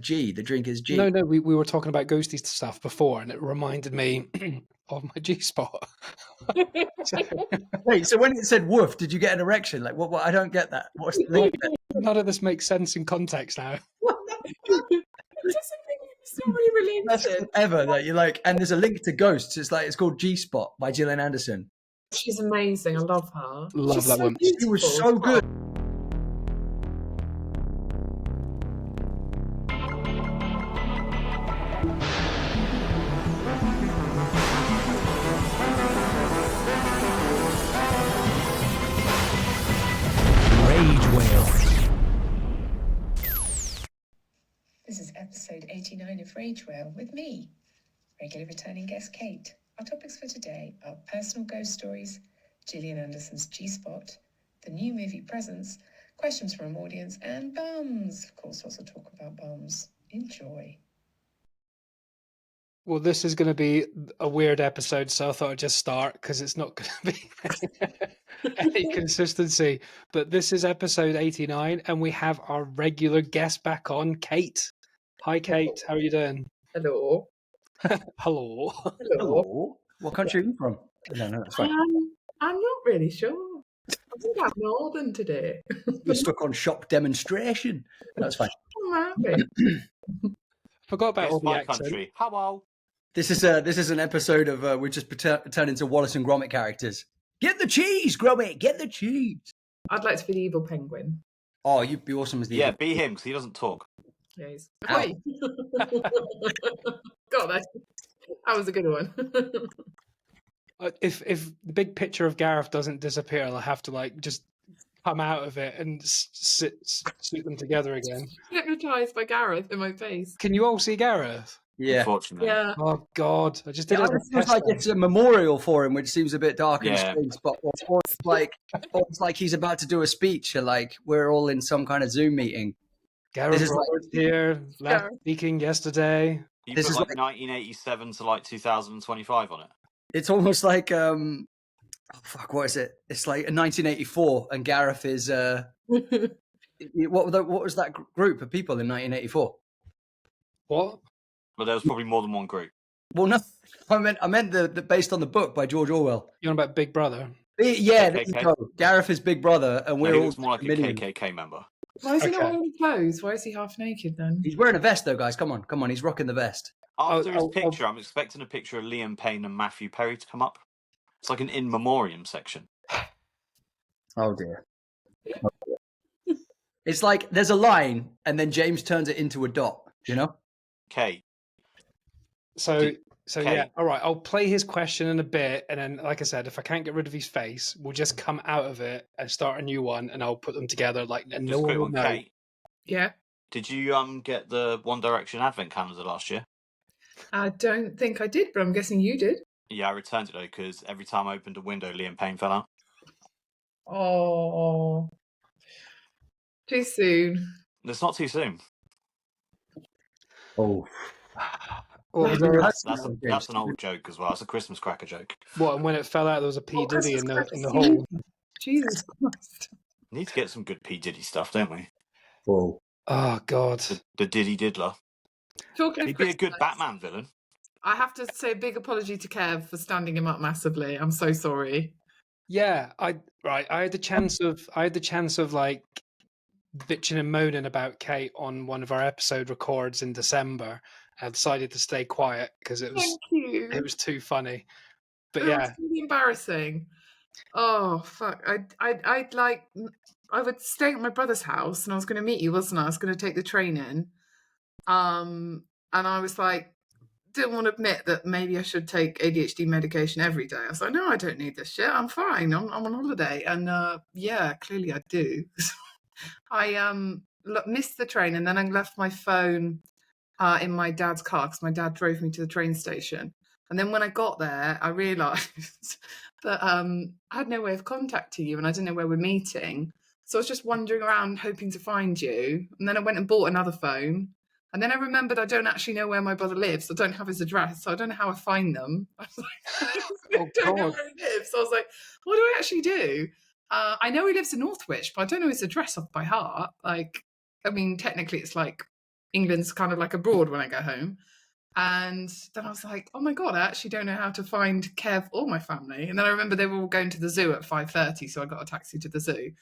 G. The drink is G. No, we were talking about ghosty stuff before, and it reminded me of my G-spot. Wait, so when it said woof, did you get an erection? Like, what? I don't get that. What's the link there? None of this makes sense in context now. It's not really Best related. ever that you like, and there's a link to Ghosts. It's called G Spot by Gillian Anderson. She's amazing. I love her. Love She's that so woman. She beautiful was as so well. good. Rage Whale. This is episode 89 of Rage Whale with me, regular returning guest Kate. Our topics for today are personal ghost stories, Gillian Anderson's G-Spot, the new movie Presents, questions from our audience, and bums. Of course, also talk about bums. Enjoy. Well, this is going to be a weird episode, so I thought I'd just start because it's not going to be any consistency. But this is episode 89, and we have our regular guest back on, Kate. Hi, Kate. How are you doing? Hello. Hello. Hello. What country are you from? No, that's fine. I'm not really sure. I think I'm northern today. You're stuck on shop demonstration. That's fine. I'm happy. Forgot about It's all the my accent. country. Hello. This is an episode of we just turned into Wallace and Gromit characters. Get the cheese, Gromit. Get the cheese. I'd like to be the evil penguin. Oh, you'd be awesome as the Yeah, be him because he doesn't talk. Yes. Ow. Wait. God, that was a good one. If the big picture of Gareth doesn't disappear, I'll have to just come out of it and suit them together again. Hypnotised by Gareth in my face. Can you all see Gareth? Yeah. Unfortunately. Yeah. Oh God! I just did Yeah, it. it seems like it's a memorial for him, which seems a bit dark and Yeah. strange. But or it's like he's about to do a speech, and like we're all in some kind of Zoom meeting. Gareth is like- Roberts here, last Gareth. speaking yesterday. You This put is like like- 1987 to like 2025 on it. It's almost like oh, fuck, what is it? It's like a 1984, and Gareth is what was that group of people in 1984? What? But there was probably more than one group. Well, no, I meant the based on the book by George Orwell. You're on about Big Brother. Yeah, there you KKK? go. Gareth is Big Brother, and No, we're he all looks more like a minions. KKK member. Why is he not Okay. wearing clothes? Why is he half naked then? He's wearing a vest, though, guys. Come on. He's rocking the vest. After his oh, picture, I'm expecting a picture of Liam Payne and Matthew Perry to come up. It's like an in memoriam section. Oh dear. It's like there's a line, and then James turns it into a dot. You know? Okay. So Okay. yeah, all right. I'll play his question in a bit, and then, like I said, if I can't get rid of his face, we'll just come out of it and start a new one, and I'll put them together and Just no a one quick will one, know. Kate. Yeah. Did you get the One Direction Advent calendar last year? I don't think I did, but I'm guessing you did. Yeah, I returned it though because every time I opened a window, Liam Payne fell out. Oh. Too soon. It's not too soon. Oh. Or That's an old joke as well. It's a Christmas cracker joke. what? And when it fell out, there was a P Oh, Diddy in Christmas the crackers, hole. Jesus Christ. Need to get some good P Diddy stuff, don't we? Oh. Oh God. The Diddy Diddler. Talking He'd of be a good Christmas, Batman villain. I have to say a big apology to Kev for standing him up massively. I'm so sorry. Yeah, I had the chance of like bitching and moaning about Kate on one of our episode records in December. I decided to stay quiet because it Thank you. was too funny. But It was yeah, really embarrassing. Oh fuck! I'd like I would stay at my brother's house, and I was going to meet you, wasn't I? I was going to take the train in, and I was like, didn't want to admit that maybe I should take ADHD medication every day. I was like, no, I don't need this shit. I'm fine. I'm on holiday, and yeah, clearly I do. I missed the train, and then I left my phone in my dad's car because my dad drove me to the train station. And then when I got there, I realised that I had no way of contacting you, and I didn't know where we're meeting. So I was just wandering around hoping to find you. And then I went and bought another phone. And then I remembered I don't actually know where my brother lives. I don't have his address, so I don't know how I find them. I was like, I don't know where he lives. So I was like, what do I actually do? I know he lives in Northwich, but I don't know his address off by heart. Like, I mean, technically it's like England's kind of like abroad when I go home. And then I was like, oh my God, I actually don't know how to find Kev or my family. And then I remember they were all going to the zoo at 5:30, so I got a taxi to the zoo.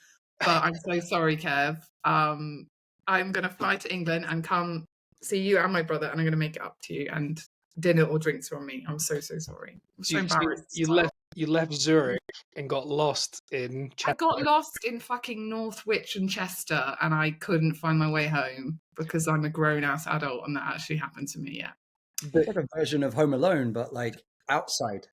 But I'm so sorry, Kev. I'm going to fly to England and come see you and my brother, and I'm going to make it up to you. And dinner or drinks from me. I'm so sorry. I'm so embarrassed. You left Zurich and got lost in I Chester. got lost in fucking Northwich and Chester, and I couldn't find my way home because I'm a grown-ass adult, and that actually happened to me. Yeah. It's like a version of Home Alone, but like outside.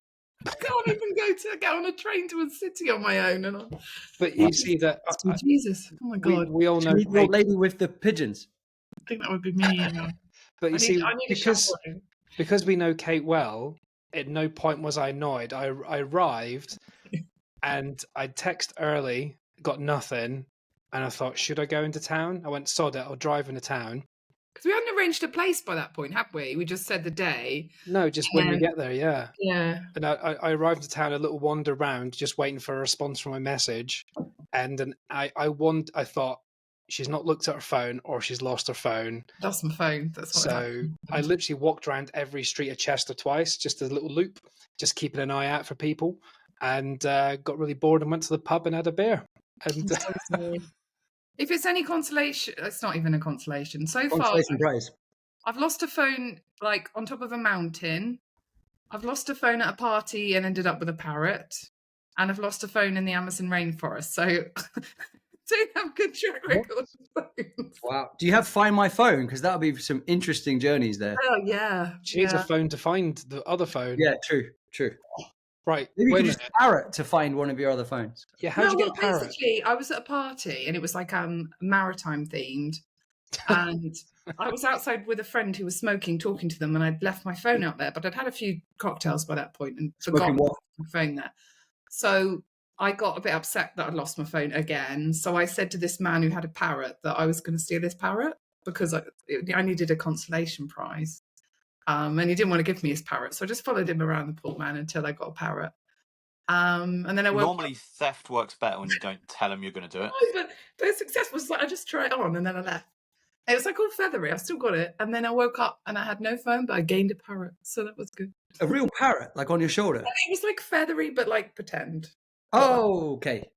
I can't even get on a train to a city on my own. And But you see that Jesus, oh my God. we all know. Meet the old lady with the pigeons. I think that would be me. Yeah. But you see, I need a chaperone. because we know Kate well, at no point was I annoyed. I arrived and I text early, got nothing, and I thought, should I go into town? I went, sod it, I'll drive into town. Because we hadn't arranged a place by that point, have we? We just said the day. No, just when we get there, yeah. Yeah. And I arrived in town, a little wander around, just waiting for a response from my message. And then I thought, she's not looked at her phone or she's lost her phone. Lost my phone. That's what So I literally walked around every street of Chester twice, just a little loop, just keeping an eye out for people. And got really bored and went to the pub and had a beer. And if it's any consolation, it's not even a consolation. So far, Consolation prize. I've lost a phone like on top of a mountain. I've lost a phone at a party and ended up with a parrot. And I've lost a phone in the Amazon rainforest. So don't have good track record of phones. Wow. Do you have Find My Phone? Because that'll be some interesting journeys there. Oh, yeah. she needs a phone to find the other phone. Yeah, true. Right. Maybe you wait could a use minute. Parrot to find one of your other phones. Yeah, how'd you get a parrot? Basically, I was at a party and it was like maritime themed. And I was outside with a friend who was smoking, talking to them, and I'd left my phone out there, but I'd had a few cocktails by that point and forgotten what? my phone there. So I got a bit upset that I'd lost my phone again. So I said to this man who had a parrot that I was going to steal his parrot because I needed a consolation prize. And he didn't want to give me his parrot. So I just followed him around the poor man until I got a parrot. And then I woke Normally, theft works better when you don't tell them you're going to do it. But the success was like I just tried it on and then I left. It was like all feathery. I still got it. And then I woke up and I had no phone, but I gained a parrot. So that was good. A real parrot, like on your shoulder. It was like feathery, but like pretend. Oh, okay.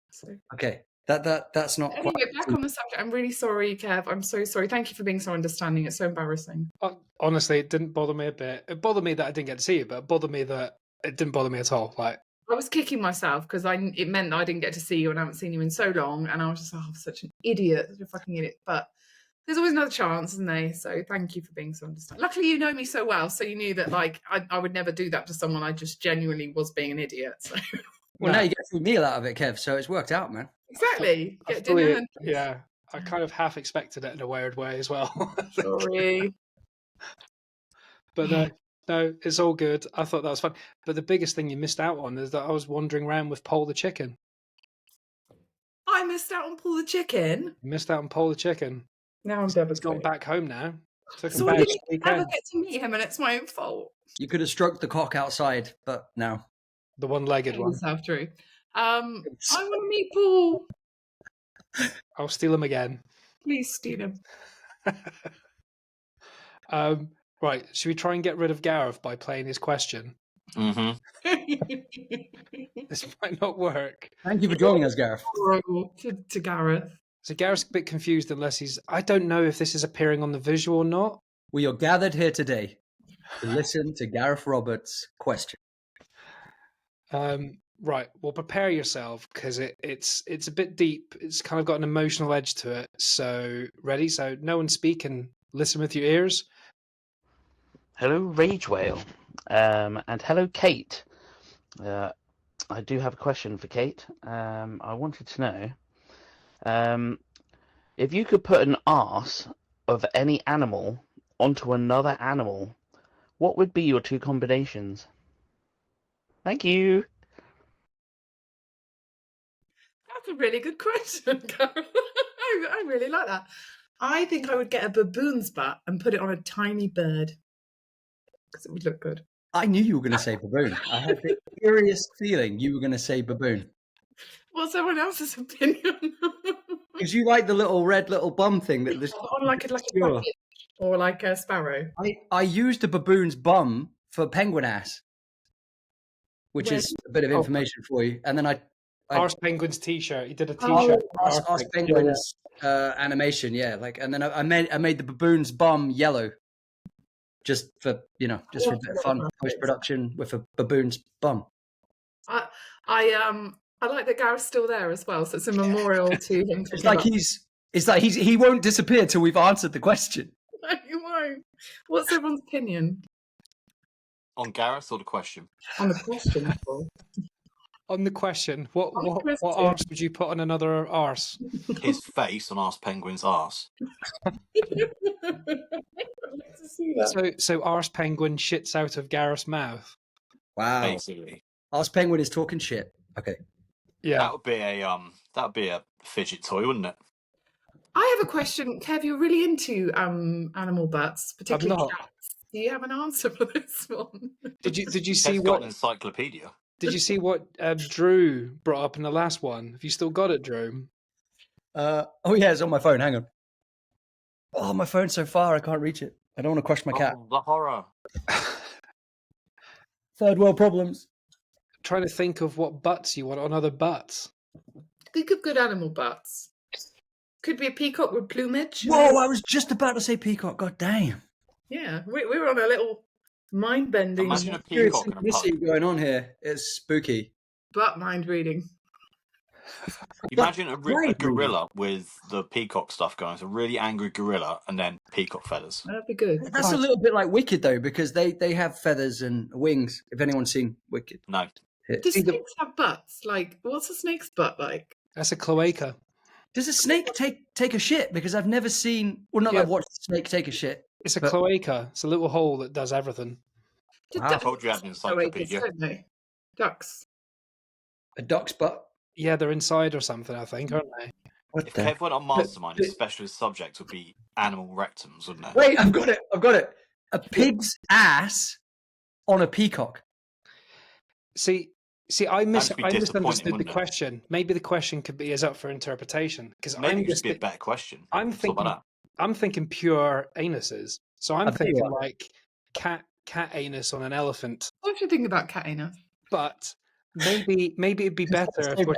So. Okay. That's not Anyway, quite... back on the subject. I'm really sorry, Kev. I'm so sorry. Thank you for being so understanding. It's so embarrassing. Honestly, it didn't bother me a bit. It bothered me that I didn't get to see you, but it bothered me that it didn't bother me at all. Like I was kicking myself because it meant that I didn't get to see you and I haven't seen you in so long. And I was just, such an idiot, such a fucking idiot. But there's always another chance, isn't there? So thank you for being so understanding. Luckily, you know me so well, so you knew that like I would never do that to someone. I just genuinely was being an idiot. So. Well, now you get a meal out of it, Kev, so it's worked out, man. Exactly. Get dinner and... Yeah, I kind of half expected it in a weird way as well. Sorry. But no, it's all good. I thought that was fun. But the biggest thing you missed out on is that I was wandering around with Paul the chicken. I missed out on Paul the chicken. You missed out on Paul the chicken. Now I'm He's devastated. gone back home now. So I didn't ever get to meet him, and it's my own fault. You could have stroked the cock outside, but no. The one-legged one. Half true. I want to meet Paul. I'll steal him again. Please steal him. Right, should we try and get rid of Gareth by playing his question? Mm-hmm. This might not work. Thank you for joining us, Gareth. Horrible to Gareth. So Gareth's a bit confused unless he's... I don't know if this is appearing on the visual or not. We are gathered here today to listen to Gareth Roberts' question. Right, well, prepare yourself because it's a bit deep. It's kind of got an emotional edge to it. So, ready? So, no one speak and listen with your ears. Hello, Rage Whale. And hello, Kate. I do have a question for Kate. I wanted to know if you could put an arse of any animal onto another animal, what would be your two combinations? Thank you. That's a really good question, Gareth. I really like that. I think I would get a baboon's butt and put it on a tiny bird because it would look good. I knew you were going to say baboon. I had the curious feeling you were going to say baboon. What's everyone else's opinion? Because you like the little bum thing that this. On like a Sure. bucket or like a sparrow. I used a baboon's bum for penguin ass, which Where- is a bit of information for you. And then I Arse Penguin's t-shirt. He did a Oh, t-shirt. Ask Penguin's animation, yeah. Like, and then I made the baboon's bum yellow, just for just for a bit of fun post production with a baboon's bum. I like that Gareth's still there as well, so it's a memorial to him. It's like he won't disappear till we've answered the question. You won't. What's everyone's opinion On Gareth or the question? on the question? Paul? On the question, what On the what question. arse would you put on another arse? His face on Arse Penguin's arse. I'd like to see that. So Arse Penguin shits out of Gareth's mouth. Wow. Basically, Ask Penguin is talking shit. Okay. Yeah. that would be a fidget toy, wouldn't it? I have a question, Kev. You're really into animal butts, particularly not. cats. Do you have an answer for this one? Did you He's see got what an encyclopedia. did you see what Drew brought up in the last one? Have you still got it, Drew? Oh yeah, it's on my phone. Hang on. Oh, my phone's so far I can't reach it. I don't want to crush my cat. Oh, the horror. Third world problems. Trying to think of what butts you want on other butts. Think of good animal butts. Could be a peacock with plumage. Whoa! I was just about to say peacock. God damn. Yeah, we were on a little mind-bending Imagine a Serious peacock and a synchronicity puck. going on here. It's spooky. butt mind reading. Imagine a Right. gorilla with the peacock stuff going. It's a really angry gorilla and then peacock feathers. That'd be good. That's a little bit like Wicked though, because they have feathers and wings. If anyone's seen Wicked, No. Do snakes have butts? Like, what's a snake's butt like? That's a cloaca. does a snake take a shit? Because I've never seen. Well, not Yeah. like watched a snake take a shit. It's a But- cloaca. It's a little hole that does everything. Did Wow. ducks Told you I had an have cloacas, encyclopedia. don't they? Ducks. A duck's butt. Yeah, they're inside or something, I think, aren't they? What If the? Kev went on Mastermind, his specialist subject would be animal rectums, wouldn't it? Wait, I've got it. A pig's ass on a peacock. See, I That'd be disappointing, misunderstood the wouldn't it? question. Maybe the question could be is up for interpretation because Maybe I'm it would just be a better question. I'm Thought about thinking pure anuses. So I'm I'll tell you thinking what. like cat anus on an elephant. What do you think about cat anus? But maybe it'd be better if Same we're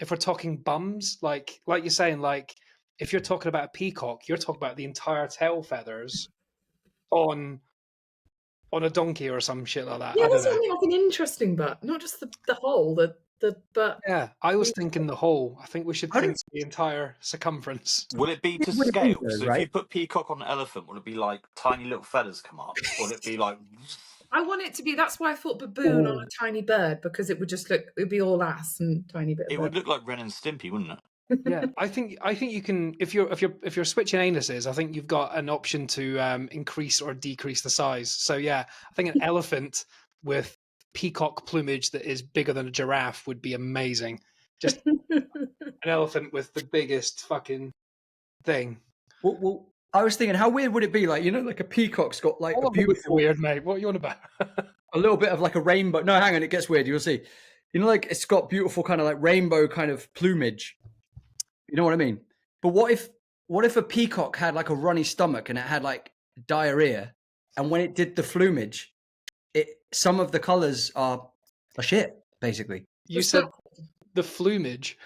episode. talking bums, like you're saying, like if you're talking about a peacock, you're talking about the entire tail feathers on a donkey or some shit like that. Yeah, I that's don't know. something like an interesting butt, not just the whole, the butt. Yeah, I was thinking the whole. I think we should I think the entire circumference. Will it be to It would be scale? though, So if right? you put peacock on an elephant, would it be like tiny little feathers come up? Or would it be like... I want it to be. That's why I thought baboon on Ooh. a tiny bird, because it would just look. It'd be all ass and tiny bit. Of It would bird. look like Ren and Stimpy, wouldn't it? Yeah, I think you can if you're switching anuses, I think you've got an option to increase or decrease the size. So yeah, I think an elephant with peacock plumage that is bigger than a giraffe would be amazing. Just an elephant with the biggest fucking thing. Well, I was thinking, how weird would it be? Like, like a peacock's got like a beautiful, weird, mate. What are you on about? a little bit of like a rainbow. No, hang on, it gets weird. You'll see. Like it's got beautiful kind of like rainbow kind of plumage. You know what I mean? But what if a peacock had like a runny stomach and it had like diarrhea, and when it did the plumage, some of the colors are shit, basically. You said the plumage.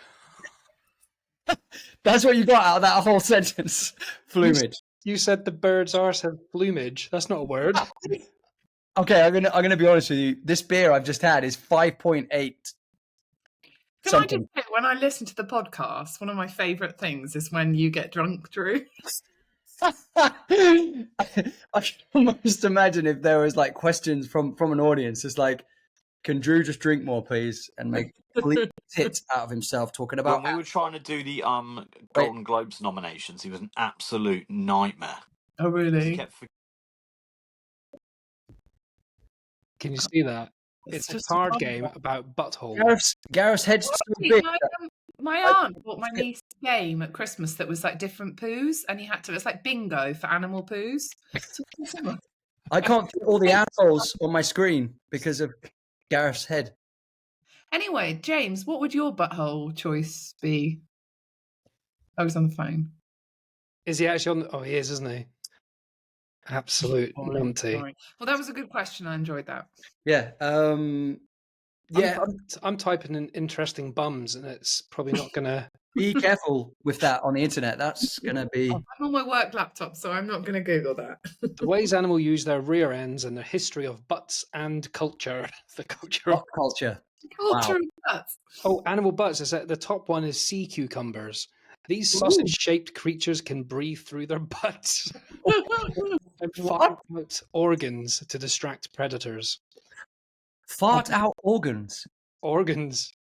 That's what you got out of that whole sentence. Plumage. You said the bird's arse has plumage. That's not a word. Okay, I'm gonna be honest with you. This beer I've just had is 5.8. Can I just say, when I listen to the podcast, one of my favourite things is when you get drunk, Drew. I can almost imagine if there was like questions from an audience. It's like, can Drew just drink more, please, and make complete tits out of himself talking about? When we were trying to do the Golden Globes nominations, he was an absolute nightmare. Oh, He really? kept Can you see that? It's a just card fun. game about butthole. Gareth's head's so Actually, big. my aunt bought my niece a game at Christmas that was like different poos, and you had to. It's like bingo for animal poos. I can't fit all the assholes on my screen because of Gareth's head. Anyway, James, what would your butthole choice be? I was on the phone. Is he actually on? Oh, he is, isn't he? Absolute numpty. Sorry. Well, that was a good question. I enjoyed that. Yeah. Yeah. I'm typing in interesting bums, and it's probably not gonna. Be careful with that on the internet. That's gonna be I'm on my work laptop, so I'm not going to Google that. The ways animals use their rear ends and the history of butts and culture. The culture of pop culture. Culture of butts. animal butts. Is that the top one is sea cucumbers. These sausage-shaped creatures can breathe through their butts and fart out organs to distract predators. Fart out organs. Organs.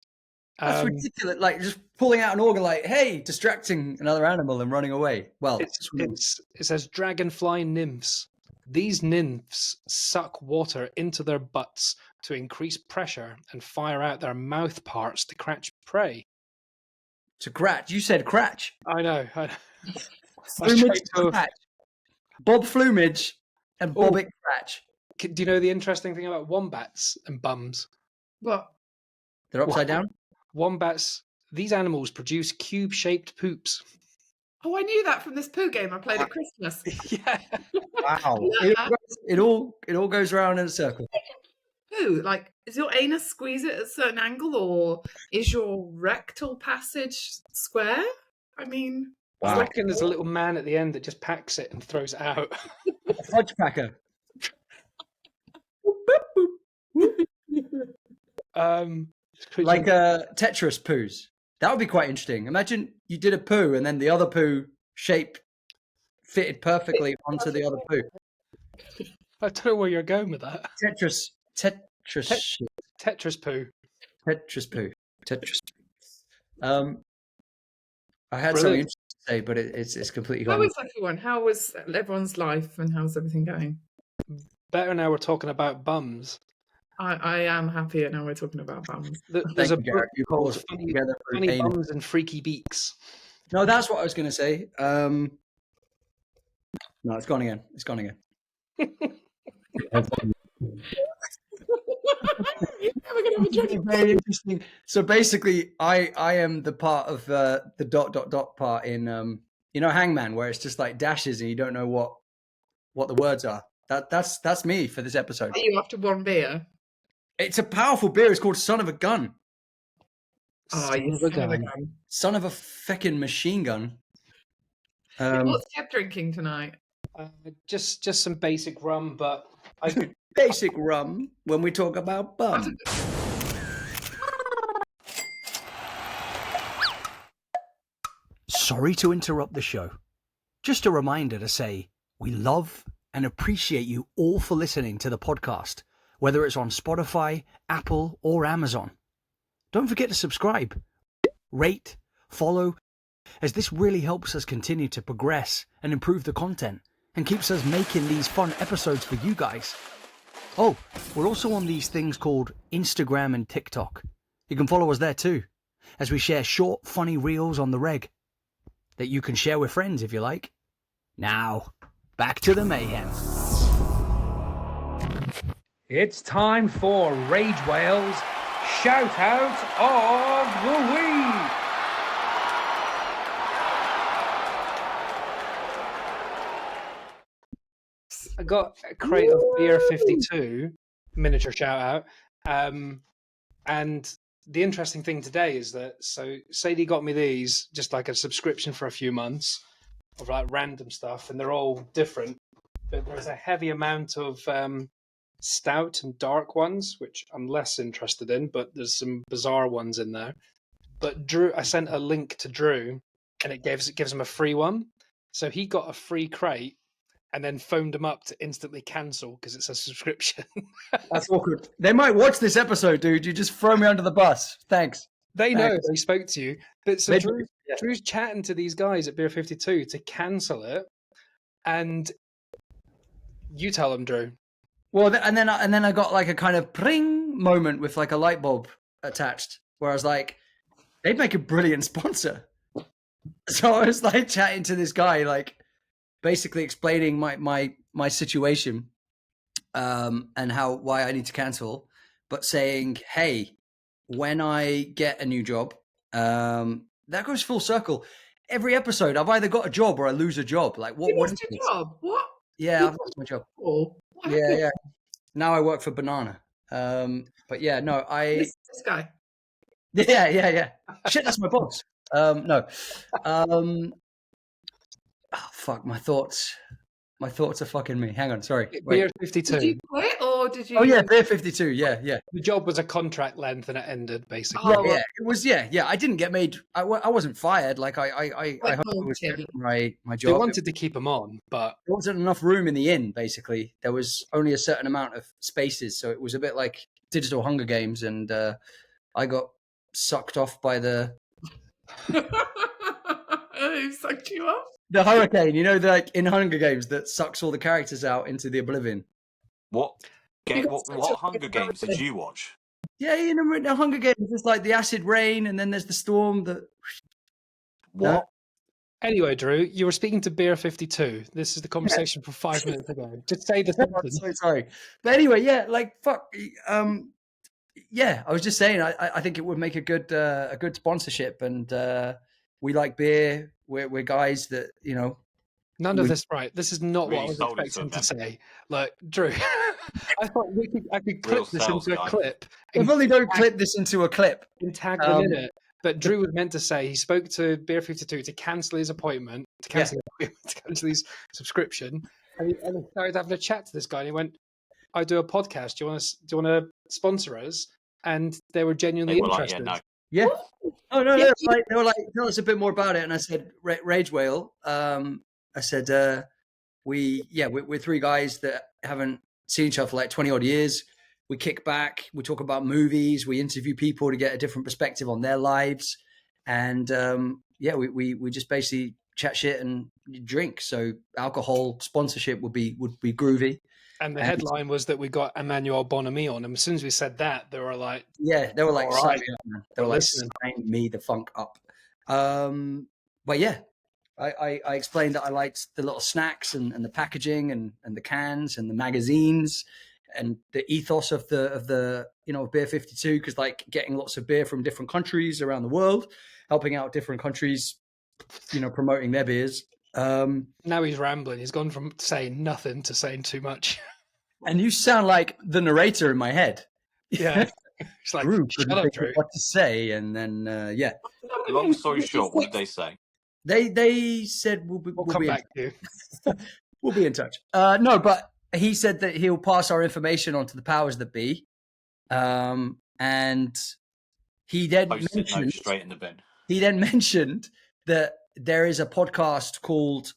That's ridiculous. Like just pulling out an organ, like, hey, distracting another animal and running away. Well, it says dragonfly nymphs. These nymphs suck water into their butts to increase pressure and fire out their mouth parts to catch prey. to Cratch. You said Cratch. I know. Flumage Cratch. Bob Flumage and Bobbick Cratch. Do you know the interesting thing about wombats and bums? What? They're upside down? Wombats, these animals produce cube-shaped poops. Oh, I knew that from this poo game I played at Christmas. Yeah. Wow. It all goes around in a circle. Poo, like, is your anus squeeze it at a certain angle, or is your rectal passage square? I mean, I reckon there's a little man at the end that just packs it and throws it out. A fudge packer. Like Tetris poos. That would be quite interesting. Imagine you did a poo and then the other poo shape fitted perfectly onto the other poo. I don't know where you're going with that. Tetris Tetris poo. Tetris poo. I had something interesting to say, but it's completely gone. How is everyone? How was everyone's life and how's everything going? Better now we're talking about bums. I am happy now we're talking about bums. There's a book called Funny Bums and Freaky Beaks. No, that's what I was going to say. No, it's gone again. Very interesting. So basically, I am the part of the ... part in Hangman, where it's just like dashes and you don't know what the words are. That's me for this episode. Are you after one beer? It's a powerful beer. It's called Son of a Gun. Oh, you son of a gun. Son of a feckin' machine gun. What's Kev drinking tonight? Just some basic rum, but basic rum when we talk about bum. Sorry to interrupt the show. Just a reminder to say we love and appreciate you all for listening to the podcast, whether it's on Spotify, Apple, or Amazon. Don't forget to subscribe, rate, follow, as this really helps us continue to progress and improve the content and keeps us making these fun episodes for you guys. Oh, we're also on these things called Instagram and TikTok. You can follow us there too, as we share short, funny reels on the reg that you can share with friends if you like. Now, back to the mayhem. It's time for Rage Whale's Shout Out of the Week. I got a crate of Beer 52 miniature shout out. And the interesting thing today is that, so Sadie got me these, just like a subscription for a few months of like random stuff, and they're all different. But there's a heavy amount of stout and dark ones, which I'm less interested in, but there's some bizarre ones in there. But Drew, I sent a link to Drew, and it gives him a free one. So he got a free crate, and then phoned him up to instantly cancel because it's a subscription. That's awkward. They might watch this episode, dude. You just throw me under the bus. Thanks. They know they spoke to you. But so They- Drew's chatting to these guys at Beer 52 to cancel it, and you tell them, Drew. Well, and then I got like a kind of pring moment with like a light bulb attached, where I was like, they'd make a brilliant sponsor. So I was like chatting to this guy, like basically explaining my situation, and why I need to cancel, but saying, hey, when I get a new job, that goes full circle. every episode, I've either got a job or I lose a job. Like, You what lost is your this? job. What? Yeah, You I've lost my job. What Yeah, happened? yeah. Now I work for Banana. But yeah, no, This guy. yeah. Shit, that's my boss. No. Fuck, my thoughts are fucking me. Hang on, sorry. Wait. Beer Did 52. you quit or did you? Oh yeah, Beer 52. Yeah. The job was a contract length and it ended basically. Oh, Yeah, it was. Yeah. I didn't get made. I wasn't fired. Like I Like hope it was Tim. good for my They job. wanted to keep him on, but There wasn't enough room in the inn. Basically, there was only a certain amount of spaces, so it was a bit like digital Hunger Games, and I got sucked off by the Who sucked you up? hurricane. You know, like in Hunger Games that sucks all the characters out into the oblivion. What? You got What such a Hunger big Games did hurricane. you watch? Yeah, you know, in the Hunger Games, there's like the acid rain, and then there's the storm. That What? anyway, Drew, you were speaking to Beer 52. This is the conversation from 5 minutes ago. Just say the I'm sentence. so sorry, but anyway, yeah, like fuck. Yeah, I was just saying, I think it would make a good sponsorship, and we like beer. We're guys that, you know. None of this, right? This is not what I Really was sold it to expecting him to then. say. Like, Drew, I thought I could clip Real this sales into a guy. clip If only don't clip this into a clip. and tag them in it. But Drew was meant to say he spoke to Beer 52 to cancel his appointment, to cancel his subscription, and he started having a chat to this guy. And he went, "I do a podcast. Do you want to sponsor us?" And they were genuinely They were like, interested. yeah, no. Yeah. Oh no, Yeah, they were like, tell us a bit more about it, and I said, Rage Whale. I said, we're three guys that haven't seen each other for like 20 odd years. We kick back, we talk about movies, we interview people to get a different perspective on their lives, and we just basically chat shit and drink. So alcohol sponsorship would be groovy. And the headline was that we got Emmanuel Bonamy on. And as soon as we said that, they were like, Yeah, they were like, All sign right. me up, man. They We're were like, listening. sign me the funk up. But yeah, I explained that I liked the little snacks and the packaging and the cans and the magazines and the ethos of the Beer 52, because like getting lots of beer from different countries around the world, helping out different countries, promoting their beers. now he's rambling. He's gone from saying nothing to saying too much. And you sound like the narrator in my head. Yeah. It's like, Drew shut couldn't up, think of Drew. what to say, and then yeah, Long story short, what did they say? they said we'll We'll come be in back to you. we'll be in touch. No, but he said that he'll pass our information on to the powers that be. And he then Post-it note straight in the bin. He then mentioned that there is a podcast called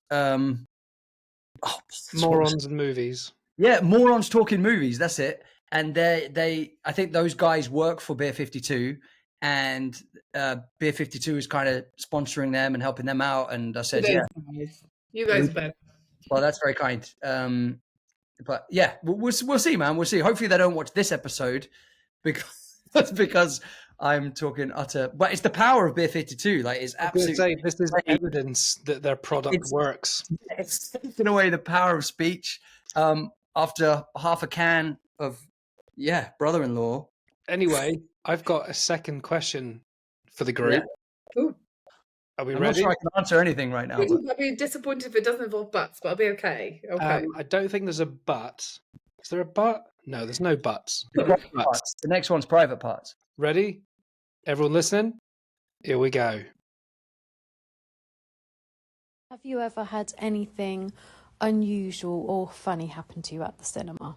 Morons and Movies. Yeah, Morons Talking Movies. That's it. And I think those guys work for Beer 52, and Beer 52 is kind of sponsoring them and helping them out. And I said, yeah, You guys better. well, that's very kind. But yeah, we'll see, man. We'll see. Hopefully they don't watch this episode because I'm talking utter. But it's the power of Beer 52. Like, it's absolutely. This is evidence that their product works. It's taken away the power of speech. After half a can of brother-in-law. Anyway, I've got a second question for the group. Yeah. Ooh. Are we I'm ready? not sure I can answer anything right now. I'd be disappointed if it doesn't involve butts, but I'll be okay. Okay. I don't think there's a but. Is there a but? No, there's no buts. Private parts. The next one's private parts. Ready? Everyone listening? Here we go. Have you ever had anything unusual or funny happen to you at the cinema?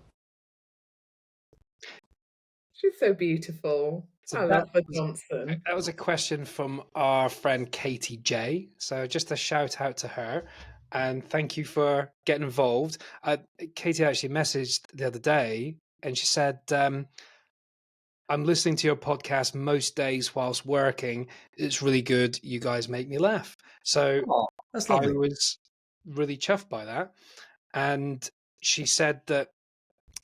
She's so beautiful. So I love her Johnson. That was a question from our friend Katie J. So just a shout out to her. And thank you for getting involved. Katie actually messaged the other day and she said, I'm listening to your podcast most days whilst working. It's really good. You guys make me laugh. So that's I lovely. was really chuffed by that. And she said that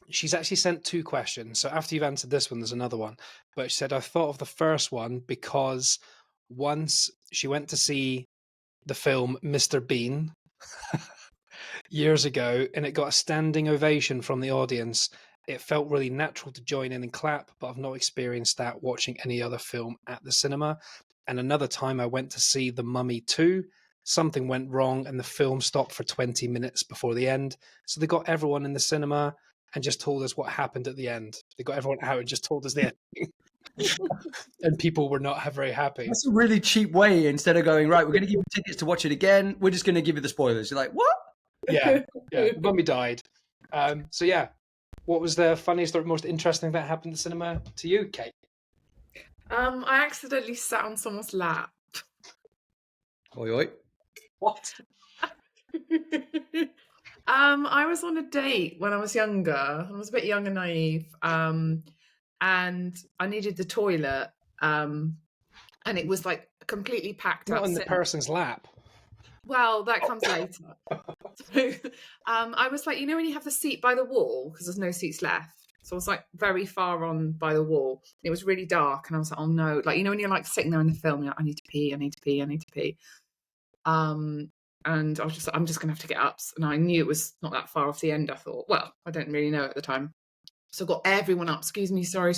she's actually sent two questions. So after you've answered this one, there's another one. But she said, I thought of the first one because once she went to see the film Mr. Bean years ago, and it got a standing ovation from the audience. It felt really natural to join in and clap, but I've not experienced that watching any other film at the cinema. And another time I went to see The Mummy 2, something went wrong and the film stopped for 20 minutes before the end. So they got everyone in the cinema and just told us what happened at the end. They got everyone out and just told us the ending. And people were not very happy. That's a really cheap way. Instead of going, right, we're going to give you tickets to watch it again, we're just going to give you the spoilers. You're like, what? Yeah, the mummy died. So yeah, what was the funniest or most interesting thing that happened in the cinema to you, Kate? I accidentally sat on someone's lap. Oi, oi. What? I was on a date when I was younger. I was a bit young and naive. And I needed the toilet. And it was like completely packed Not up. on the person's lap. Well, that comes later. So, I was like, when you have the seat by the wall, because there's no seats left. So I was like very far on by the wall. It was really dark, and I was like, oh no. Like, when you're like sitting there in the film, you're like, I need to pee, I need to pee, I need to pee. And I was I'm just gonna have to get up. And I knew it was not that far off the end, I thought. Well, I don't really know at the time. So I got everyone up, excuse me, sorry.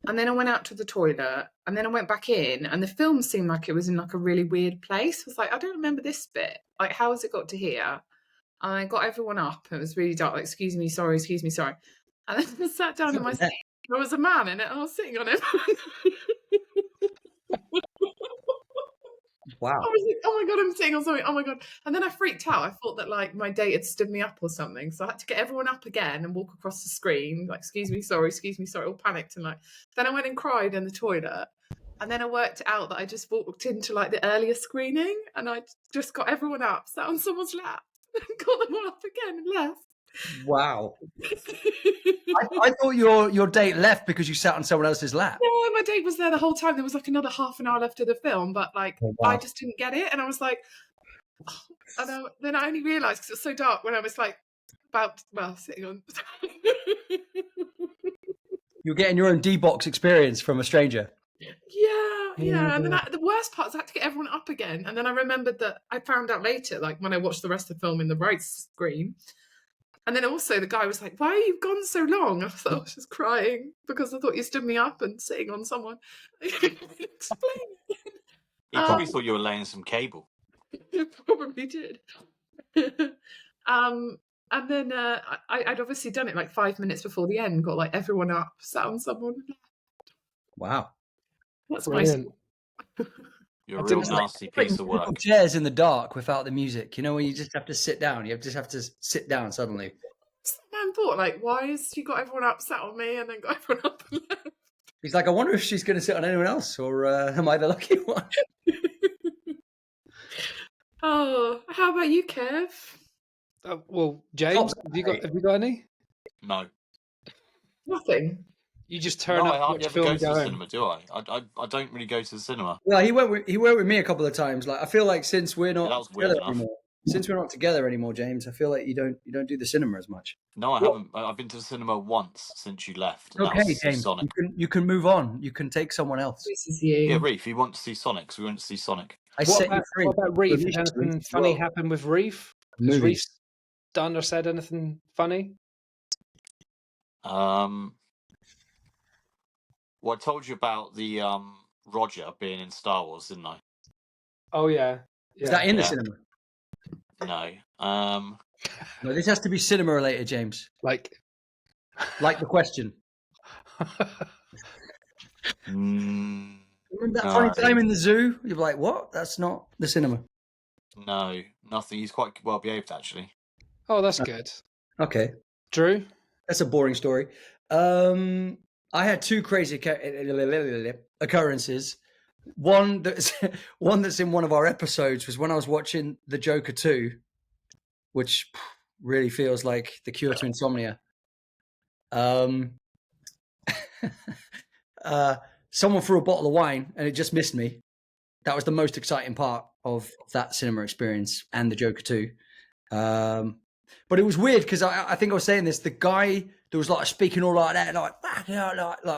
And then I went out to the toilet, and then I went back in, and the film seemed like it was in like a really weird place. I was like, I don't remember this bit. Like, how has it got to here? And I got everyone up. It was really dark. Like, excuse me, sorry. And then I sat down in my seat. There was a man in it, and I was sitting on him. Wow. I was like, oh my God, I'm sitting on something. Oh my God. And then I freaked out. I thought that like my date had stood me up or something. So I had to get everyone up again and walk across the screen. Like, excuse me, sorry, all panicked. And like, then I went and cried in the toilet. And then I worked out that I just walked into like the earlier screening, and I just got everyone up, sat on someone's lap, and got them all up again and left. Wow. I thought your date left because you sat on someone else's lap. No, my date was there the whole time. There was like another half an hour left of the film, but like I just didn't get it, and I was like, then I only realised because it was so dark when I was like sitting on. You're getting your own D-box experience from a stranger. Yeah. And then the worst part is I had to get everyone up again, and then I remembered that I found out later, like when I watched the rest of the film in the right screen. And then also the guy was like, why are you gone so long? I thought I was just crying because I thought you stood me up and sitting on someone. Explain it. He probably thought you were laying some cable. Probably did. And then I'd obviously done it like 5 minutes before the end, got like everyone up, sat on someone. Wow. That's brilliant. You're a real nasty piece of work. Chairs in the dark without the music, when you just have to sit down. You just have to sit down suddenly. Man thought, like, why has she got everyone up, sat on me, and then got everyone up and left? He's like, I wonder if she's going to sit on anyone else, or am I the lucky one? Oh, how about you, Kev? Well, James, have you got any? No. Nothing. You just turn up. I hardly ever go to the going. cinema, do I? I don't really go to the cinema. Well, he went with me a couple of times. Like, I feel like since we're not together anymore, James, I feel like you don't do the cinema as much. No, I haven't. I've been to the cinema once since you left. Okay, James, Sonic. you can move on. You can take someone else. This is you. Yeah, Reef, you want to see Sonic, so we went to see Sonic. What about Reef? Has anything funny happened with Reef? Has Reef done or said anything funny? Well, I told you about the Roger being in Star Wars, didn't I? Oh yeah. Is that in the cinema? No. No, this has to be cinema related, James. Like the question. Remember that funny time in the zoo? You're like, what? That's not the cinema. No, nothing. He's quite well behaved, actually. Oh, that's good. Okay. Drew? That's a boring story. I had two crazy occurrences. One that's in one of our episodes was when I was watching The Joker 2, which really feels like the cure to insomnia. Someone threw a bottle of wine and it just missed me. That was the most exciting part of that cinema experience and The Joker 2. But it was weird because I think I was saying this. The guy that was like speaking all like that, like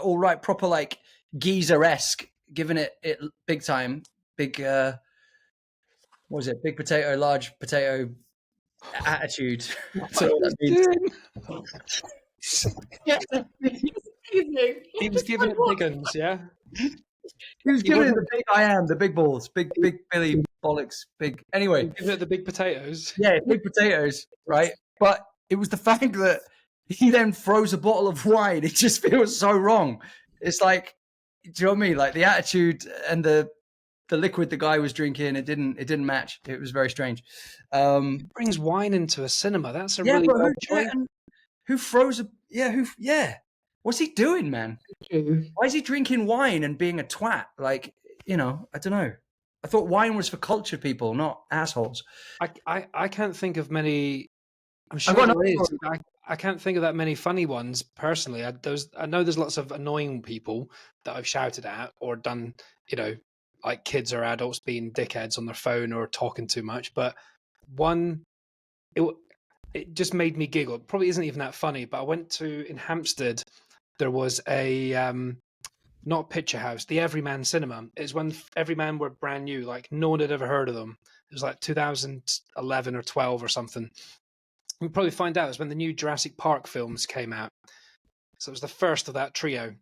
all right, proper like geezer-esque, giving it big time, big what was it? Big potato, large potato attitude. So he was giving it big uns, yeah. He was giving it the big I am, the big balls, big Billy bollocks, big. Anyway, Give it the big potatoes. yeah, big potatoes, right? But it was the fact that he then throws a bottle of wine. It just feels so wrong. It's like, do you know what I mean? Like the attitude and the liquid the guy was drinking, it didn't match. It was very strange. Brings wine into a cinema. That's a Yeah, really but odd choice. who throws a what's he doing, man? Why is he drinking wine and being a twat? Like, I don't know. I thought wine was for cultured people, not assholes. I can't think of many. I'm sure got there another is. one. I can't think of that many funny ones personally. I know there's lots of annoying people that I've shouted at or done, like kids or adults being dickheads on their phone or talking too much. But one, it just made me giggle. It probably isn't even that funny. But I went in Hampstead. There was a not a picture house, the Everyman Cinema. It's when Everyman were brand new, like no one had ever heard of them. It was like 2011 or 12 or something. We'll probably find out is when the new Jurassic Park films came out. So it was the first of that trio.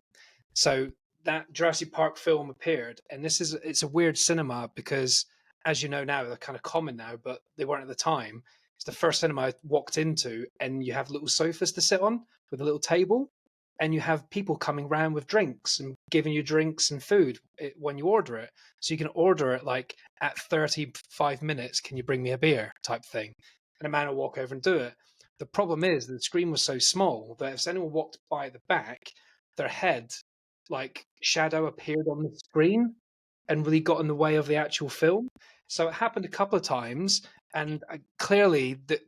So that Jurassic Park film appeared, and it's a weird cinema because, as you know now, they're kind of common now, but they weren't at the time. It's the first cinema I walked into, and you have little sofas to sit on with a little table, and you have people coming round with drinks and giving you drinks and food when you order it. So you can order it like at 35 minutes, can you bring me a beer type thing? And a man will walk over and do it. The problem is the screen was so small that if anyone walked by at the back, their head, like shadow, appeared on the screen and really got in the way of the actual film. So it happened a couple of times, and clearly the